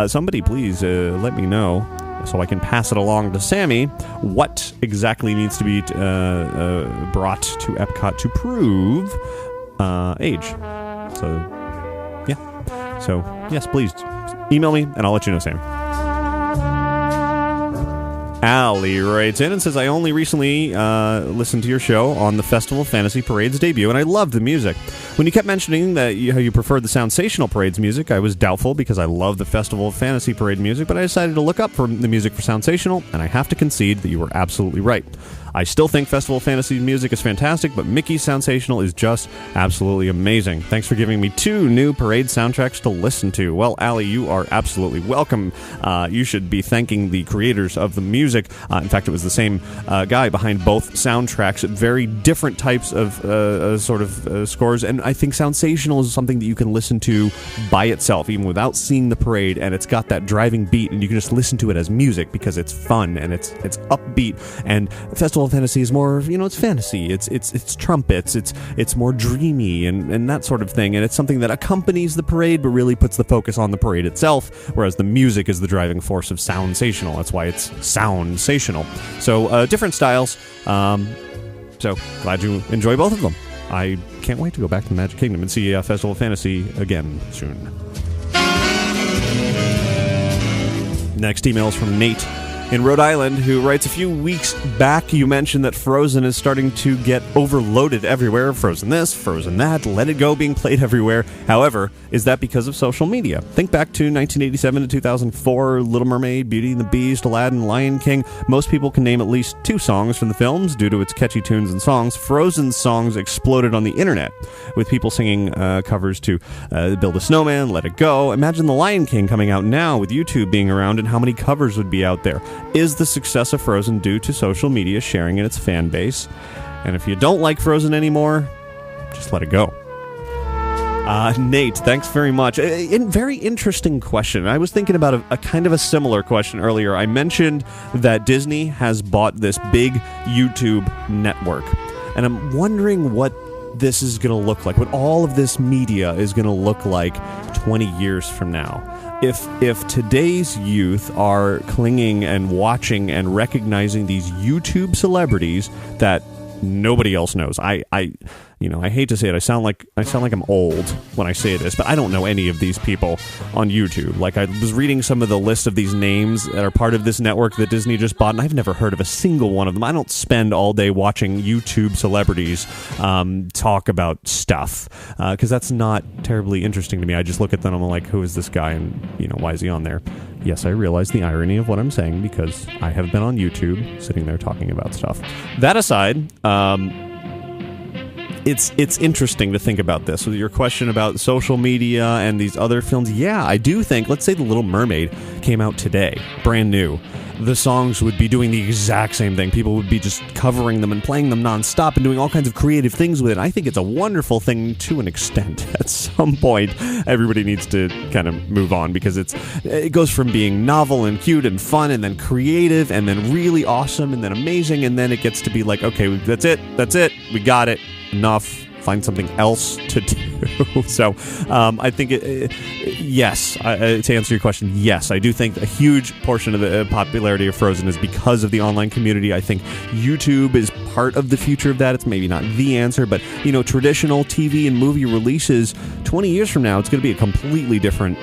A: somebody please let me know so I can pass it along to Sammy what exactly needs to be brought to Epcot to prove age. So, yeah. So, yes, please email me and I'll let you know, Sammy. Allie writes in and says, I only recently listened to your show on the Festival Fantasy Parade's debut, and I loved the music. When you kept mentioning that how you preferred the Soundsational Parade's music, I was doubtful because I love the Festival Fantasy Parade music, but I decided to look up for the music for Soundsational, and I have to concede that you were absolutely right. I still think Festival Fantasy music is fantastic, but Mickey's Soundsational is just absolutely amazing. Thanks for giving me 2 new parade soundtracks to listen to. Well, Allie, you are absolutely welcome. You should be thanking the creators of the music. In fact, it was the same guy behind both soundtracks, very different types of scores, and I think Soundsational is something that you can listen to by itself, even without seeing the parade, and it's got that driving beat, and you can just listen to it as music because it's fun, and it's upbeat, and Festival Fantasy is more, it's fantasy, it's trumpets, it's more dreamy and that sort of thing, and it's something that accompanies the parade but really puts the focus on the parade itself, whereas the music is the driving force of Soundsational. That's why it's Soundsational. So different styles, so glad you enjoy both of them. I can't wait to go back to the Magic Kingdom and see Festival Fantasy again soon. Next email is from Nate in Rhode Island, who writes, a few weeks back you mentioned that Frozen is starting to get overloaded everywhere. Frozen this, Frozen that, Let It Go being played everywhere. However, is that because of social media? Think back to 1987 to 2004, Little Mermaid, Beauty and the Beast, Aladdin, Lion King. Most people can name at least 2 songs from the films due to its catchy tunes and songs. Frozen's songs exploded on the internet, with people singing covers to Build a Snowman, Let It Go. Imagine The Lion King coming out now with YouTube being around and how many covers would be out there. Is the success of Frozen due to social media sharing in its fan base? And if you don't like Frozen anymore, just let it go. Nate, thanks very much. Very interesting question. I was thinking about a kind of a similar question earlier. I mentioned that Disney has bought this big YouTube network, and I'm wondering what this is going to look like, what all of this media is going to look like 20 years from now. If today's youth are clinging and watching and recognizing these YouTube celebrities that nobody else knows, I hate to say it, I sound like I'm old when I say this, but I don't know any of these people on YouTube. Like, I was reading some of the list of these names that are part of this network that Disney just bought, and I've never heard of a single one of them. I don't spend all day watching YouTube celebrities talk about stuff, because that's not terribly interesting to me. I just look at them and I'm like, who is this guy, and why is he on there? Yes, I realize the irony of what I'm saying because I have been on YouTube sitting there talking about stuff. That aside, it's interesting to think about this. With your question about social media and these other films, yeah, I do think, let's say The Little Mermaid came out today, brand new. The songs would be doing the exact same thing. People would be just covering them and playing them nonstop and doing all kinds of creative things with it. I think it's a wonderful thing to an extent. At some point, everybody needs to kind of move on because it goes from being novel and cute and fun and then creative and then really awesome and then amazing, and then it gets to be like, okay, that's it, we got it. Enough, find something else to do. So I think, yes, to answer your question, yes, I do think a huge portion of the popularity of Frozen is because of the online community. I think YouTube is part of the future of that. It's maybe not the answer, but, traditional TV and movie releases 20 years from now, it's going to be a completely different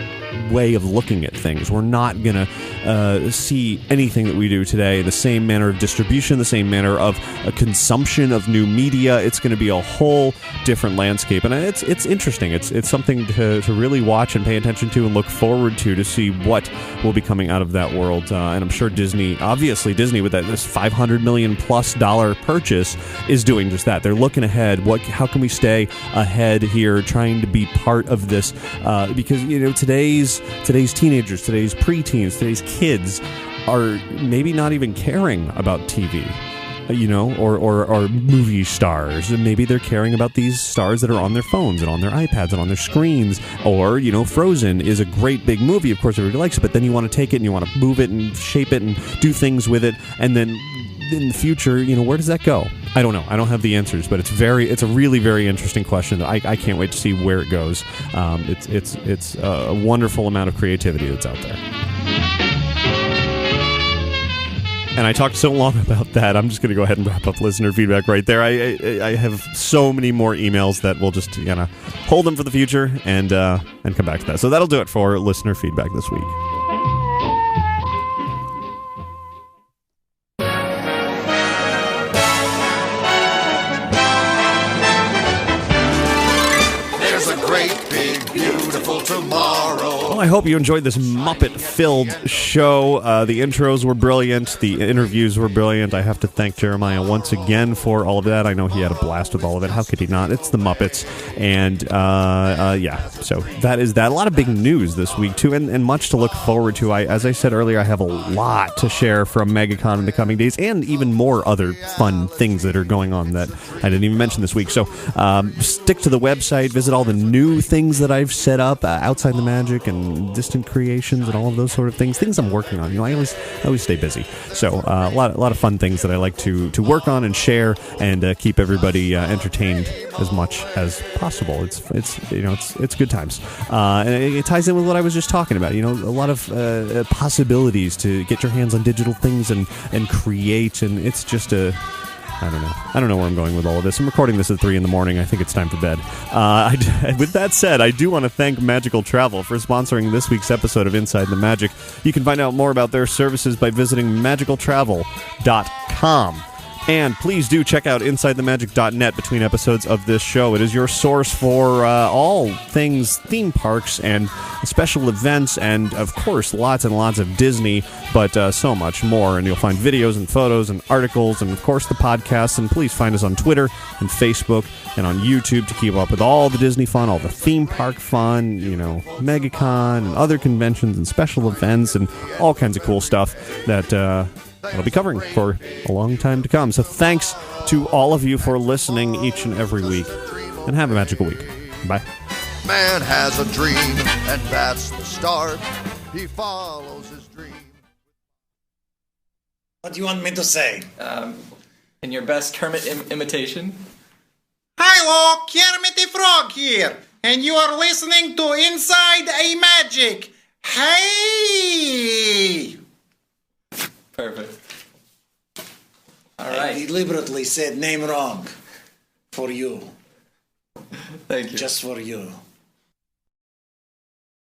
A: way of looking at things. We're not going to see anything that we do today, the same manner of distribution, the same manner of consumption of new media. It's going to be a whole different landscape, and it's interesting. It's something to really watch and pay attention to and look forward to see what will be coming out of that world. And I'm sure Disney with this $500 million plus purchase is doing just that. They're looking ahead. How can we stay ahead here, trying to be part of this? Because today's teenagers, today's preteens, today's kids are maybe not even caring about TV, or movie stars. And maybe they're caring about these stars that are on their phones and on their iPads and on their screens. Or, Frozen is a great big movie. Of course, everybody likes it, but then you want to take it and you want to move it and shape it and do things with it. And then in the future, where does that go? I don't know. I don't have the answers, but it's a really, very interesting question that I can't wait to see where it goes. It's a wonderful amount of creativity that's out there. And I talked so long about that, I'm just going to go ahead and wrap up listener feedback right there. I have so many more emails that we'll just hold them for the future and come back to that. So that'll do it for listener feedback this week. Well, I hope you enjoyed this Muppet-filled show. The intros were brilliant. The interviews were brilliant. I have to thank Jeremiah once again for all of that. I know he had a blast with all of it. How could he not? It's the Muppets. And, so that is that. A lot of big news this week, too, and much to look forward to. As I said earlier, I have a lot to share from MegaCon in the coming days, and even more other fun things that are going on that I didn't even mention this week. So stick to the website, visit all the new things that I've set up, Outside the Magic and Distant Creations and all of those sort of things I'm working on. I always stay busy. So a lot of fun things that I like to work on and share and keep everybody entertained as much as possible. It's good times. And it ties in with what I was just talking about. A lot of possibilities to get your hands on digital things and create, and it's just I don't know where I'm going with all of this. I'm recording this at 3 in the morning. I think it's time for bed. With that said, I do want to thank Magical Travel for sponsoring this week's episode of Inside the Magic. You can find out more about their services by visiting magicaltravel.com. And please do check out InsideTheMagic.net between episodes of this show. It is your source for all things theme parks and special events and, of course, lots and lots of Disney, but so much more. And you'll find videos and photos and articles and, of course, the podcasts. And please find us on Twitter and Facebook and on YouTube to keep up with all the Disney fun, all the theme park fun, MegaCon and other conventions and special events and all kinds of cool stuff that I'll be covering for a long time to come. So thanks to all of you for listening each and every week, and have a magical week. Bye.
N: Man has a dream, and that's the start. He follows his dream.
E: What do you want me to say?
G: In your best Kermit imitation.
B: Hello, Kermit the Frog here, and you are listening to Inside a Magic. Hey!
G: Perfect. All right.
E: I deliberately said name wrong for you.
G: Thank you.
E: Just for you.